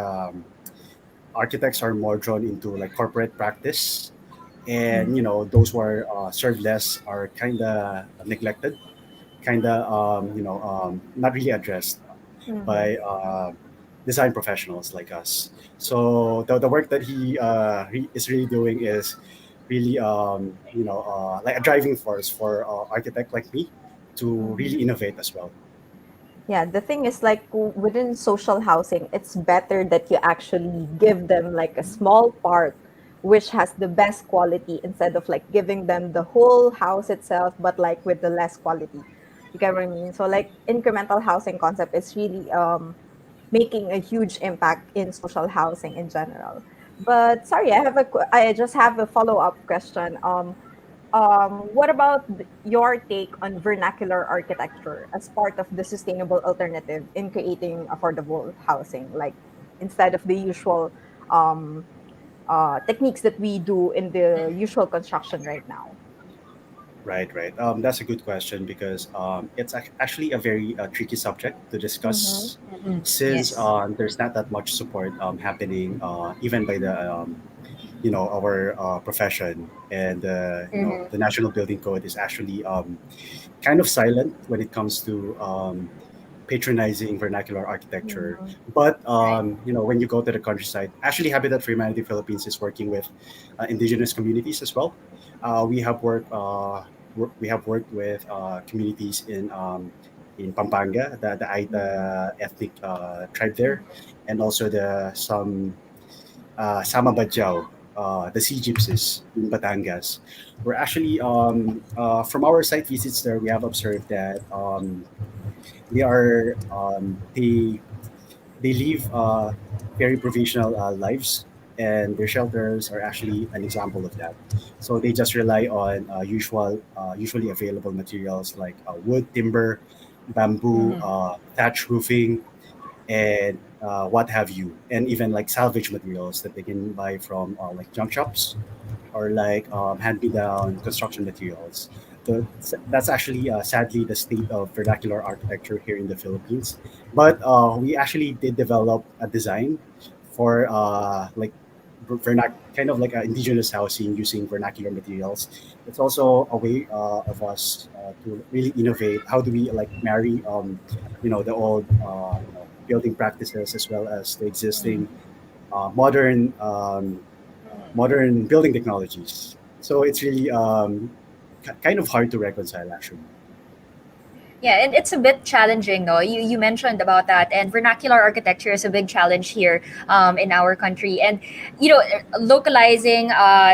architects are more drawn into like corporate practice, and those who are served less are kind of neglected, kind of not really addressed by design professionals like us. So the work that he is really doing is really like a driving force for architect like me to really innovate as well. Yeah, the thing is like within social housing, it's better that you actually give them like a small part which has the best quality instead of like giving them the whole house itself, but like with the less quality. You get what I mean? So like incremental housing concept is really making a huge impact in social housing in general. But sorry, I just have a follow-up question. What about your take on vernacular architecture as part of the sustainable alternative in creating affordable housing, like instead of the usual techniques that we do in the usual construction right now? Right, right. That's a good question because it's actually a very tricky subject to discuss since Yes. there's not that much support happening even by the our profession, and the National Building Code is actually kind of silent when it comes to patronizing vernacular architecture. But when you go to the countryside, actually, Habitat for Humanity Philippines is working with indigenous communities as well. We have worked with communities in Pampanga, the Aita ethnic tribe there, and also the some Sama Badjao, the Sea Gypsies in Batangas. We're actually from our site visits there, we have observed that they are they live very provincial lives, and their shelters are actually an example of that. So they just rely on usually available materials like wood, timber, bamboo, thatch roofing, and what have you, and even like salvage materials that they can buy from like junk shops or like hand-me-down construction materials. So that's actually sadly the state of vernacular architecture here in the Philippines. But we actually did develop a design for like kind of like indigenous housing using vernacular materials. It's also a way of us to really innovate. How do we like marry the old building practices as well as the existing modern modern building technologies. So it's really kind of hard to reconcile, actually. Yeah, and it's a bit challenging, no? You mentioned about that, and vernacular architecture is a big challenge here in our country. And localizing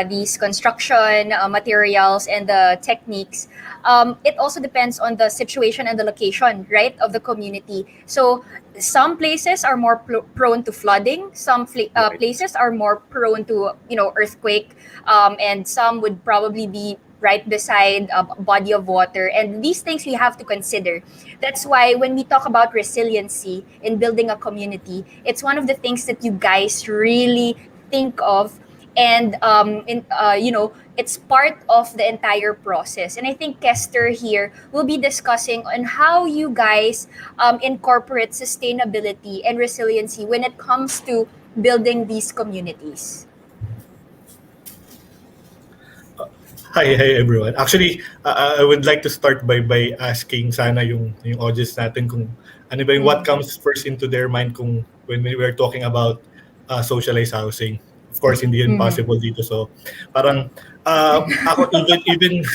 these construction materials and the techniques, it also depends on the situation and the location, right, of the community. So some places are more prone to flooding. Some Right. places are more prone to earthquake, and some would probably be right beside a body of water. And these things we have to consider. That's why when we talk about resiliency in building a community, it's one of the things that you guys really think of. And it's part of the entire process. And I think Kester here will be discussing on how you guys incorporate sustainability and resiliency when it comes to building these communities. Hi everyone. Actually, I would like to start by asking sana yung audience natin kung ano ba yung what comes first into their mind kung when we were talking about socialized housing. Of course, hindi yun possible dito. So, parang ako even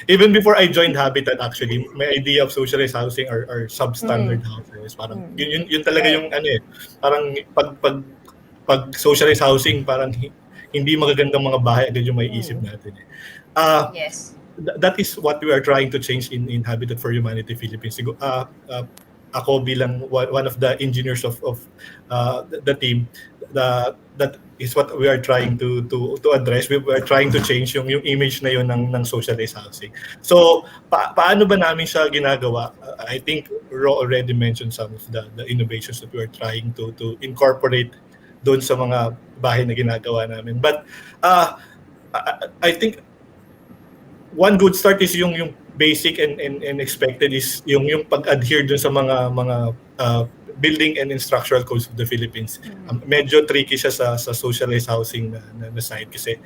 even before I joined Habitat, actually, my idea of socialized housing are substandard houses. Parang yun talaga yung ano eh. Parang pag socialized housing, parang hindi magagandang mga bahay agad yung may isip natin eh. Yes. That is what we are trying to change in Habitat for Humanity Philippines. Ako bilang one of the engineers of the team, that is what we are trying to address. We are trying to change yung image na yun ng socialized housing. So paano ba namin siya ginagawa? I think Ro already mentioned some of the innovations that we are trying to incorporate doon sa mga bahay na ginagawa namin. But I think one good start is yung basic and expected is yung pag-adhere dun sa mga building and structural codes of the Philippines. Medyo tricky siya sa socialized housing na side kasi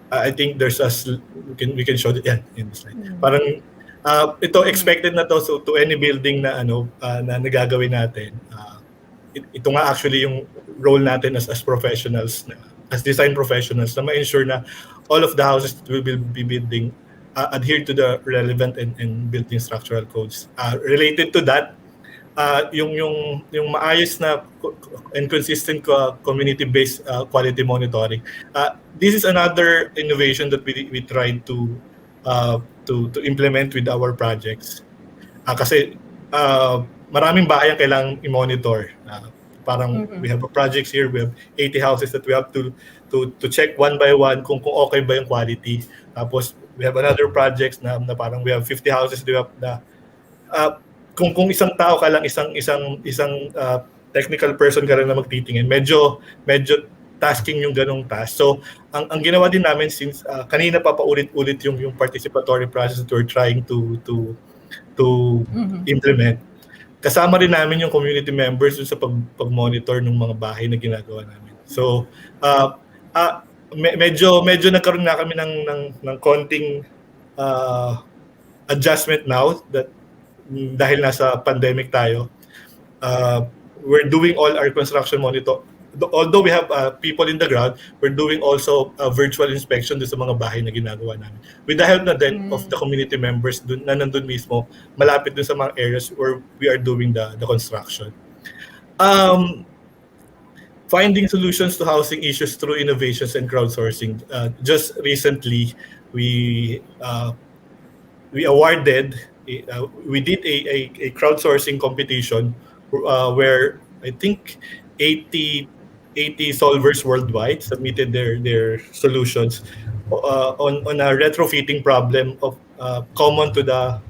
I think there's we can show it in the slide. Parang ito expected na to so to any building na na nagagawin natin. Ito nga actually yung role natin as professionals as design professionals na ma-ensure na all of the houses that we will be building adhere to the relevant and built-in structural codes. Related to that, yung maayos na and consistent community-based quality monitoring. This is another innovation that we tried to implement with our projects. Kasi maraming bahay ang kailangang i-monitor. Parang we have projects here, we have 80 houses that we have to check one by one kung okay ba yung quality. Tapos we have another projects na parang we have 50 houses we have na kung isang tao ka lang isang technical person ka lang na magtitingin, medyo tasking yung ganong task. So ang ginawa din namin since kanina pa paulit-ulit yung participatory process that we're trying to implement. Kasama rin namin yung community members sa pag-monitor ng mga bahay na ginagawa namin. So, medyo nagkaroon na kami ng konting adjustment now that dahil nasa pandemic tayo. We're doing all our construction monitor. Although we have people in the ground, we're doing also virtual inspection sa mga bahay na ginagawa namin. With the help na din of the community members na nandun mismo, malapit dun sa mga areas where we are doing the construction. Finding solutions to housing issues through innovations and crowdsourcing. Just recently, we awarded, we did a crowdsourcing competition where I think 80 solvers worldwide submitted their solutions on a retrofitting problem of common to the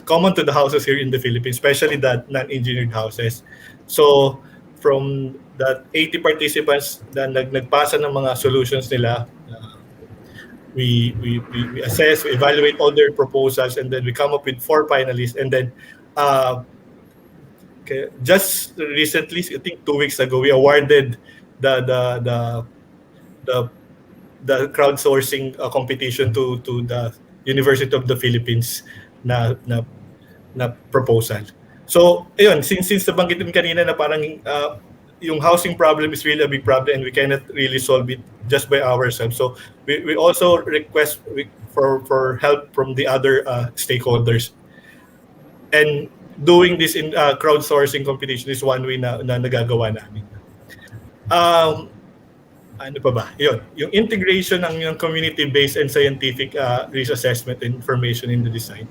common to the houses here in the Philippines, especially the non-engineered houses. So from that 80 participants na nagpasa ng mga solutions nila, we assess, we evaluate all their proposals, and then we come up with 4 finalists, and then just recently, I think 2 weeks ago, we awarded the crowdsourcing competition to the University of the Philippines na proposal. So, ayun, since nabanggit din kanina na parang yung housing problem is really a big problem and we cannot really solve it just by ourselves. So, we also request for help from the other stakeholders. And doing this in crowdsourcing competition is one way na nagagawa namin. Ano pa ba? Yun. Yung integration ng yung community-based and scientific risk assessment and information in the design.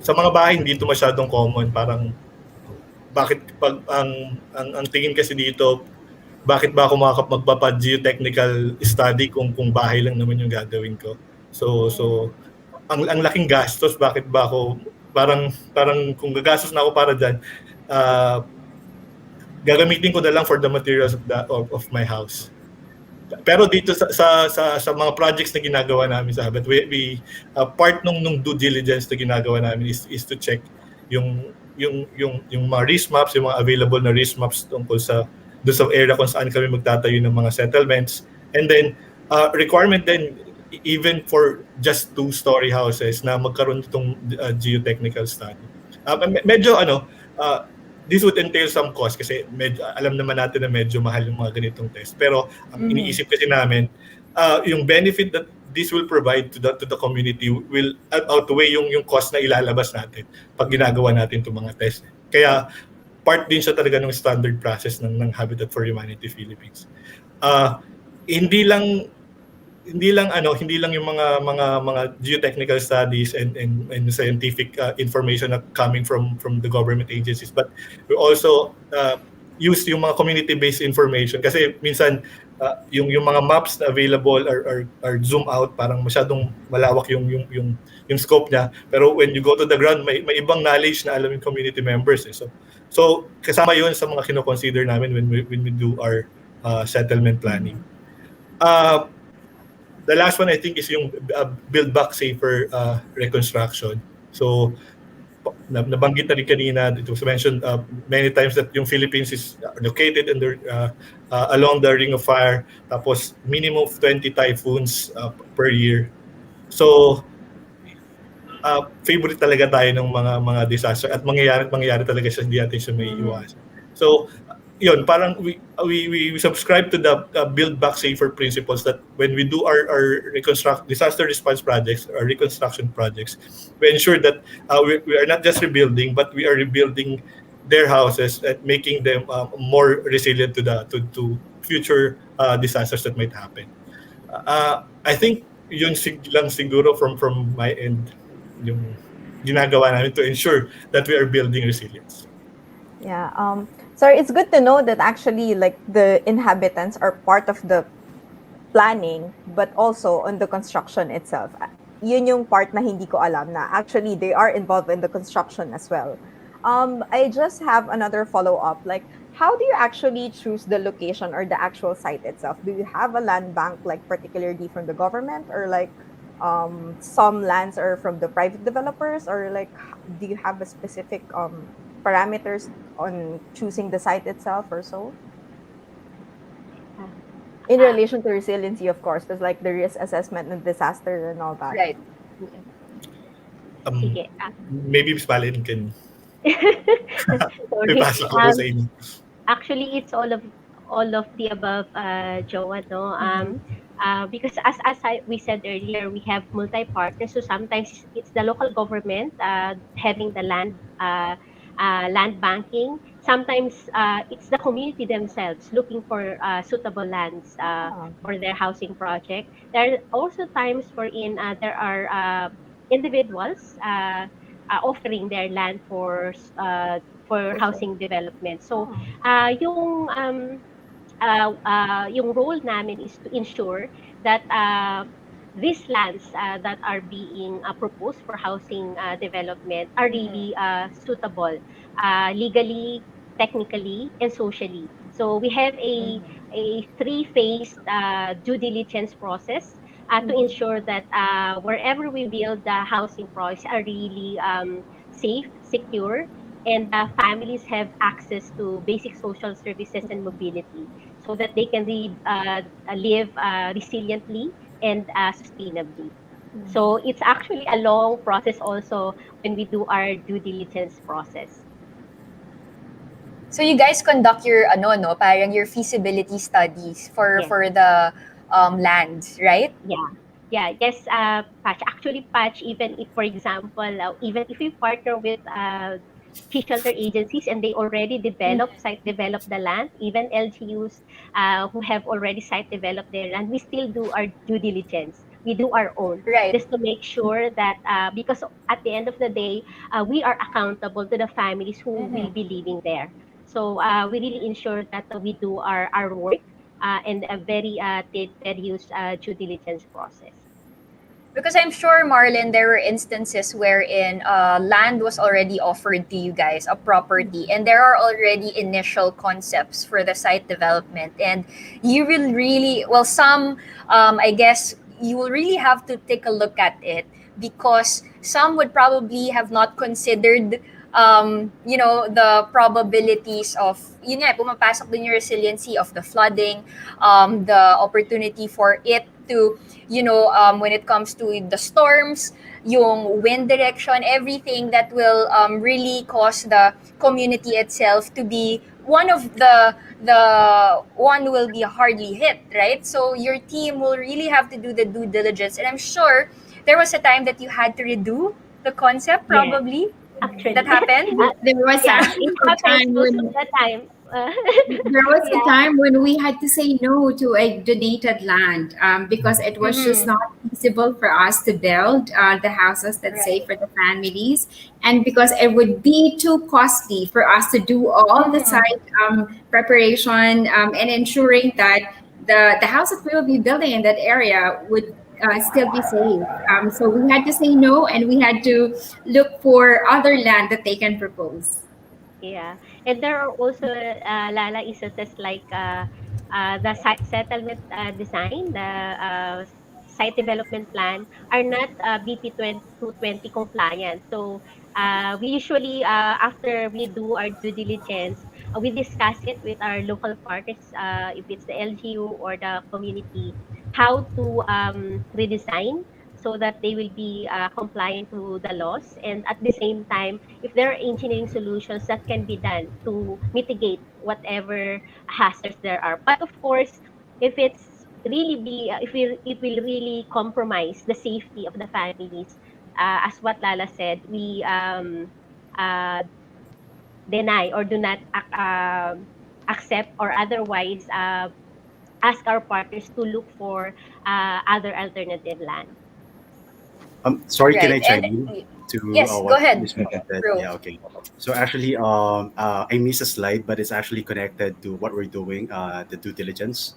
Sa mga bahay, hindi ito masyadong common. Parang, bakit pag ang tingin kasi dito, bakit ba ako magpapa-geotechnical study kung bahay lang naman yung gagawin ko? So ang laking gastos, bakit ba ako parang kung gagastos na ako para dyan, gagamitin ko na lang for the materials of my house. Pero dito sa mga projects na ginagawa namin sa Habitat, we part nung due diligence na ginagawa namin is to check yung mga risk maps, yung mga available na risk maps tungkol doon sa area kung saan kami magtatayo ng mga settlements. And then requirement then even for just 2-story houses na magkaroon itong geotechnical study. Medyo this would entail some cost kasi alam naman natin na medyo mahal yung mga ganitong test. Pero ang iniisip kasi namin, yung benefit that this will provide to the community will outweigh yung cost na ilalabas natin pag ginagawa natin itong mga test. Kaya part din siya talaga ng standard process ng Habitat for Humanity Philippines. Hindi lang yung mga geotechnical studies and scientific information na coming from the government agencies, but we also use yung mga community-based information kasi minsan yung mga maps na available are zoom out, parang masyadong malawak yung scope niya, pero when you go to the ground may ibang knowledge na alam yung community members so kasama yun sa mga kino-consider namin when we do our settlement planning. The last one I think is yung build back safer reconstruction. So nabanggit na rin kanina, it was mentioned many times that yung Philippines is located along the Ring of Fire, tapos minimum of 20 typhoons per year. So, favorite talaga tayo ng mga disaster at mangyayari talaga siya, hindi natin siya may iwasan. So, yun, parang we subscribe to the Build Back Safer principles that when we do our disaster response projects or reconstruction projects, we ensure that we are not just rebuilding, but we are rebuilding their houses and making them more resilient to future disasters that might happen. I think yun lang siguro from my end yung ginagawa namin to ensure that we are building resilience. Yeah. So it's good to know that actually, like, the inhabitants are part of the planning, but also on the construction itself. Yun yung part na hindi ko alam na actually they are involved in the construction as well. I just have another follow-up. Like, how do you actually choose the location or the actual site itself? Do you have a land bank, like particularly from the government, or like some lands are from the private developers, or like do you have a specific parameters on choosing the site itself or so? In relation to resiliency, of course, there's like the risk assessment and disaster and all that. Right. Sige. Maybe Ms. Palin can Sorry. ipasa ko sa inyo. Actually, it's all of the above, Joa, no? Because as we said earlier, we have multi-partners. So sometimes it's the local government having the land banking. Sometimes it's the community themselves looking for suitable lands for their housing project. There are also times wherein there are individuals offering their land for housing development. So yung role namin is to ensure that these lands that are being proposed for housing development are really suitable legally, technically, and socially. So we have a three-phase due diligence process to ensure that wherever we build the housing projects are really safe, secure, and families have access to basic social services and mobility so that they can live resiliently and sustainably. So it's actually a long process also when we do our due diligence process. So you guys conduct your parang your feasibility studies for the land, right? Yes, Patch. Actually, Patch, even if, for example, even if we partner with fish shelter agencies and they already site developed the land, even LGUs who have already site developed their land, we still do our due diligence. We do our own, Right. just to make sure that because at the end of the day, we are accountable to the families who will be living there. So we really ensure that we do our work and a very tedious due diligence process. Because I'm sure, Marlon, there were instances wherein land was already offered to you guys, a property, and there are already initial concepts for the site development. And you will really, well, some, I guess, you will really have to take a look at it because some would probably have not considered the probabilities of, yun nga, pumapasok din yung resiliency of the flooding, the opportunity for it to, when it comes to the storms, yung wind direction, everything that will really cause the community itself to be one of the one will be hardly hit, right? So your team will really have to do the due diligence. And I'm sure there was a time that you had to redo the concept, probably. Actually, that happened. There was it actually a happened time most when of the time. there was a time when we had to say no to a donated land because it was just not feasible for us to build the houses that's safe for the families, and because it would be too costly for us to do all the site preparation and ensuring that the houses we will be building in that area would still be safe. So we had to say no, and we had to look for other land that they can propose. Yeah, and there are also Lala instances like the site settlement design, the site development plan are not BP 220 compliant. So We usually, after we do our due diligence, we discuss it with our local partners, if it's the LGU or the community, how to redesign so that they will be compliant to the laws. And at the same time, if there are engineering solutions that can be done to mitigate whatever hazards there are. But of course, if it's really be, if it will really compromise the safety of the families, as what Lala said, we uh, deny or do not accept or otherwise ask our partners to look for other alternative land. Sorry, can I Right. chime And in to yes, go what ahead, Ms. Mika said? Ro. Yeah, okay. So actually, I missed a slide, but it's actually connected to what we're doing, the due diligence,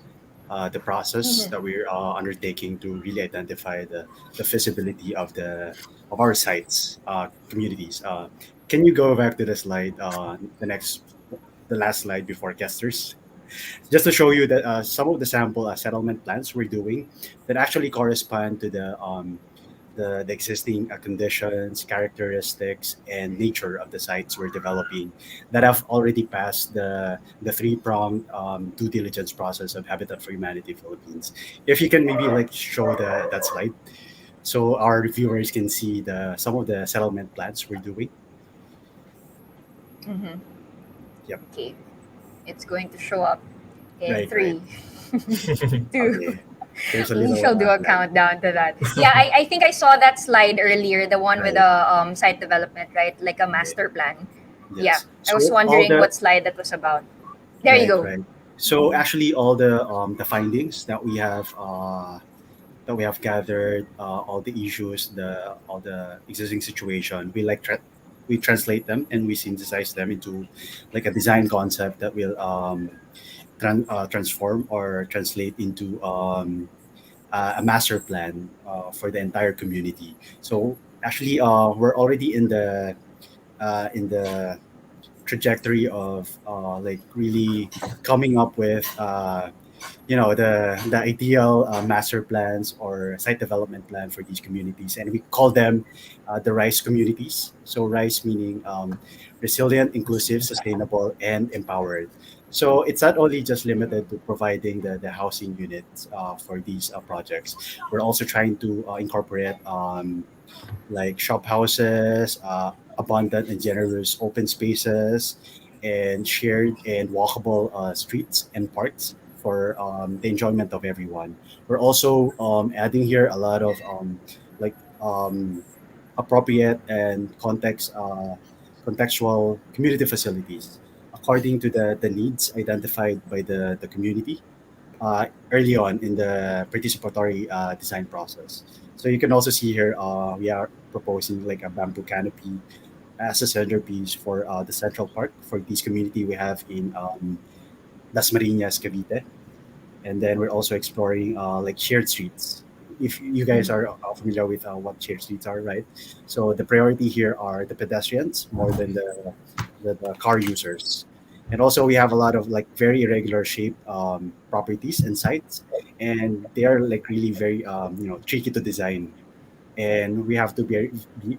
the process Mhm. that we're undertaking to really identify the feasibility of our sites, communities. Can you go back to the slide, the last slide before guesters? Just to show you that some of the sample settlement plans we're doing that actually correspond to the existing conditions, characteristics, and nature of the sites we're developing that have already passed the three-pronged due diligence process of Habitat for Humanity Philippines. If you can maybe like show that slide so our viewers can see the some of the settlement plans we're doing. Mhm. Yep. Okay, it's going to show up in Right, right. 3, 2. Okay. There's a We little shall do a lag. countdown to that. Yeah, I think I saw that slide earlier, the one with Right. the site development, right? Like a Okay. master plan. Yeah, Yes. I was So all wondering the what slide that was about. There you right, go. right. So actually, all the findings that we have gathered, all the issues, the all the existing situation, we translate them and we synthesize them into like a design concept that will transform or translate into a master plan for the entire community. So actually, we're already in the trajectory of like really coming up with the ideal master plans or site development plan for these communities, and we call them the RISE communities. So RISE meaning resilient, inclusive, sustainable, and empowered. So it's not only just limited to providing the housing units for these projects. We're also trying to incorporate like shop houses, abundant and generous open spaces, and shared and walkable streets and parks for the enjoyment of everyone. We're also adding here a lot of like um, appropriate and contextual community facilities according to the needs identified by the community early on in the participatory design process. So you can also see here we are proposing like a bamboo canopy as a centerpiece for the central park for this community we have in Las Marinas, Cavite. And then we're also exploring like shared streets. If you guys are familiar with what shared streets are, right? So the priority here are the pedestrians more than the car users. And also we have a lot of like very irregular shaped properties and sites, and they are like really very tricky to design. And we have to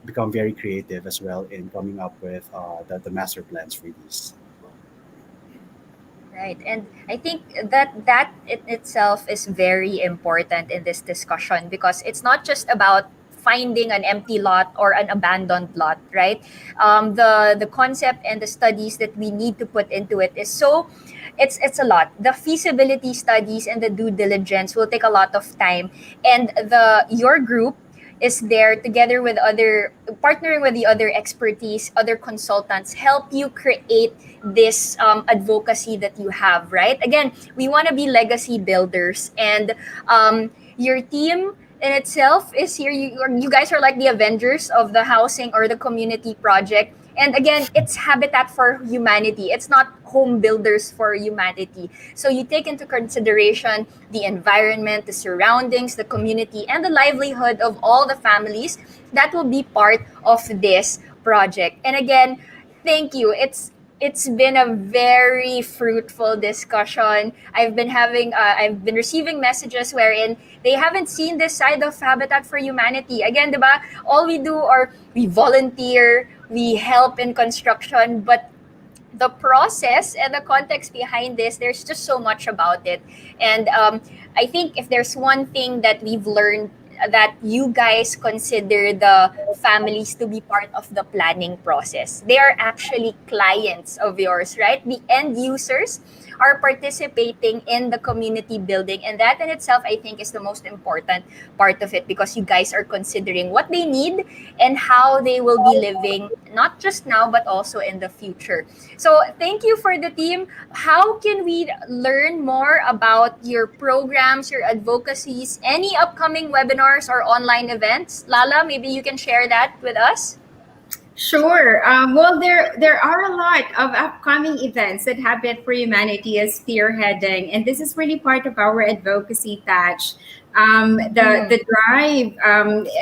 become very creative as well in coming up with the master plans for these. Right. And I think that in itself is very important in this discussion because it's not just about finding an empty lot or an abandoned lot, right? The concept and the studies that we need to put into it is so it's a lot. The feasibility studies and the due diligence will take a lot of time, and the your group is there together with other partnering with the other expertise, other consultants, help you create this advocacy that you have, right? Again, we want to be legacy builders, and your team in itself is here. You guys are like the Avengers of the housing or the community project. And again, it's Habitat for Humanity. It's not home builders for humanity. So you take into consideration the environment, the surroundings, the community, and the livelihood of all the families that will be part of this project. And again, thank you. It's been a very fruitful discussion. I've been receiving messages wherein they haven't seen this side of Habitat for Humanity. Again, diba? All we do or we volunteer, we help in construction, but the process and the context behind this, there's just so much about it. And I think if there's one thing that we've learned, that you guys consider the families to be part of the planning process. They are actually clients of yours, right? The end users are participating in the community building. And that in itself, I think, is the most important part of it, because you guys are considering what they need and how they will be living, not just now, but also in the future. So thank you for the team. How can we learn more about your programs, your advocacies, any upcoming webinars or online events? Lala, maybe you can share that with us. Sure. Well, there are a lot of upcoming events that Habitat for Humanity is spearheading, and this is really part of our advocacy patch. The drive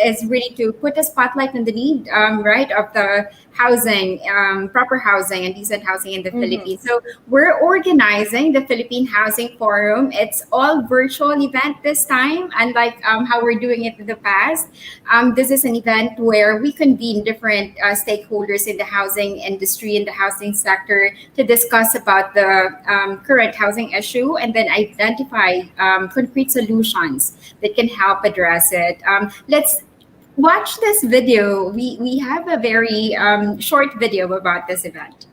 is really to put a spotlight on the need, right, of the housing, proper housing and decent housing in the Philippines. So we're organizing the Philippine Housing Forum. It's all virtual event this time, unlike how we're doing it in the past. This is an event where we convene different stakeholders in the housing industry, in the housing sector, to discuss about the current housing issue and then identify concrete solutions that can help address it. Let's watch this video. We have a very short video about this event.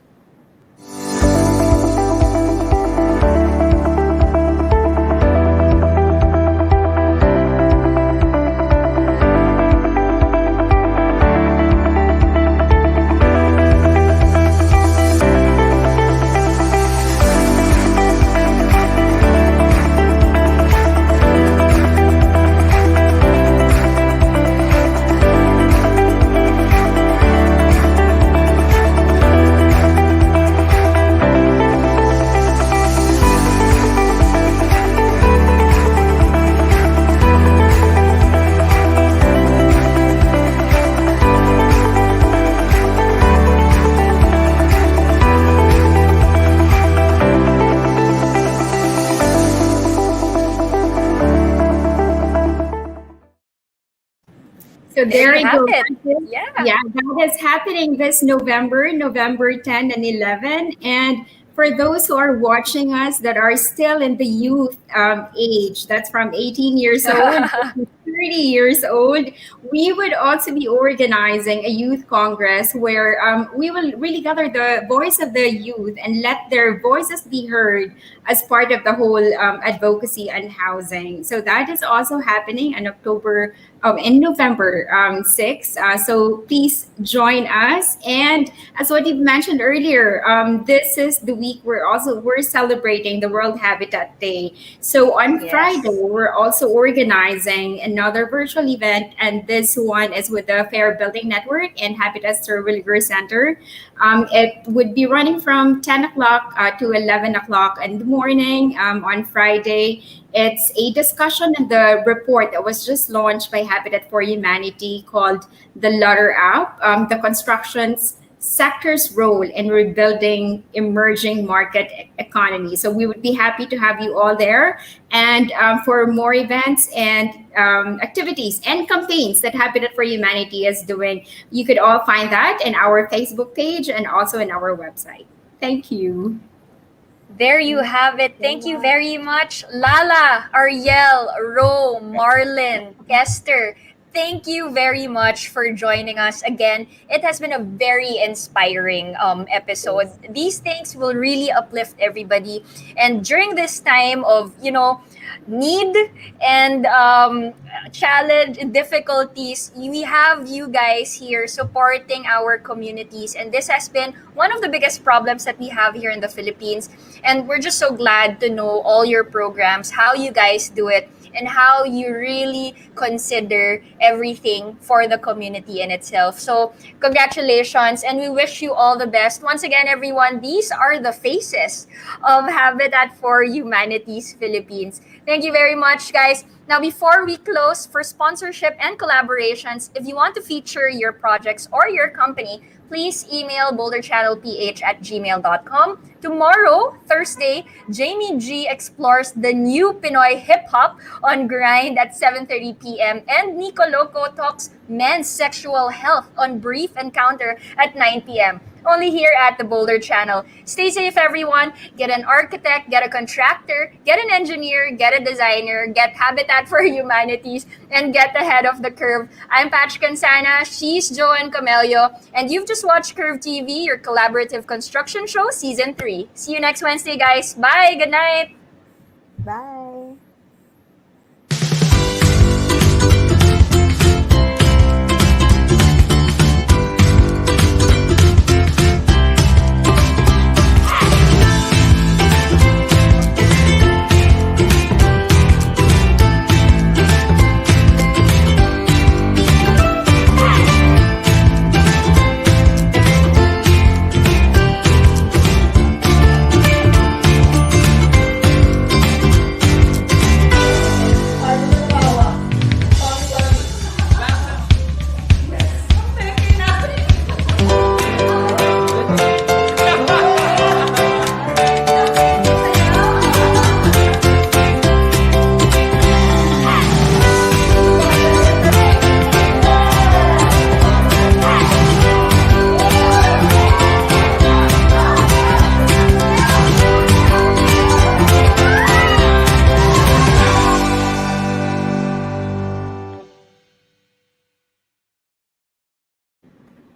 So there you go. Yeah. That is happening this November 10 and 11. And for those who are watching us that are still in the youth age, that's from 18 years old to 30 years old, we would also be organizing a youth congress where we will really gather the voice of the youth and let their voices be heard as part of the whole advocacy and housing. So that is also happening in November 6th. So please join us. And as what you've mentioned earlier, this is the week we're celebrating the World Habitat Day. So on Friday, we're also organizing another virtual event, and this one is with the Fair Building Network and Habitat Surveillance Center. It would be running from 10 o'clock to 11 o'clock in the morning on Friday. It's a discussion in the report that was just launched by Habitat for Humanity called the Ladder App, the construction's sector's role in rebuilding emerging market economy. So we would be happy to have you all there. And for more events and activities and campaigns that Habitat for Humanity is doing, you could all find that in our Facebook page and also in our website. Thank you. There you have it. Thank you very much, Lala, Ariel, Ro, Marlon, Kester. Thank you very much for joining us again. It has been a very inspiring episode. These things will really uplift everybody. And during this time of, need and challenge, difficulties, we have you guys here supporting our communities. And this has been one of the biggest problems that we have here in the Philippines. And we're just so glad to know all your programs, how you guys do it, and how you really consider everything for the community in itself. So congratulations, and we wish you all the best. Once again, everyone, these are the faces of Habitat for Humanity's Philippines. Thank you very much, guys. Now, before we close, for sponsorship and collaborations, if you want to feature your projects or your company, please email boulderchannelph@gmail.com. Tomorrow, Thursday, Jamie G explores the new Pinoy hip-hop on Grind at 7:30 p.m. and Nico Loco talks men's sexual health on Brief Encounter at 9 p.m. Only here at the Boulder Channel. Stay safe, everyone. Get an architect, get a contractor, get an engineer, get a designer, get Habitat for Humanities, and get ahead of the curve. I'm Patch Cansana, she's Joanne Camello, and you've just watched Curve TV, your collaborative construction show, Season 3. See you next Wednesday, guys. Bye. Good night.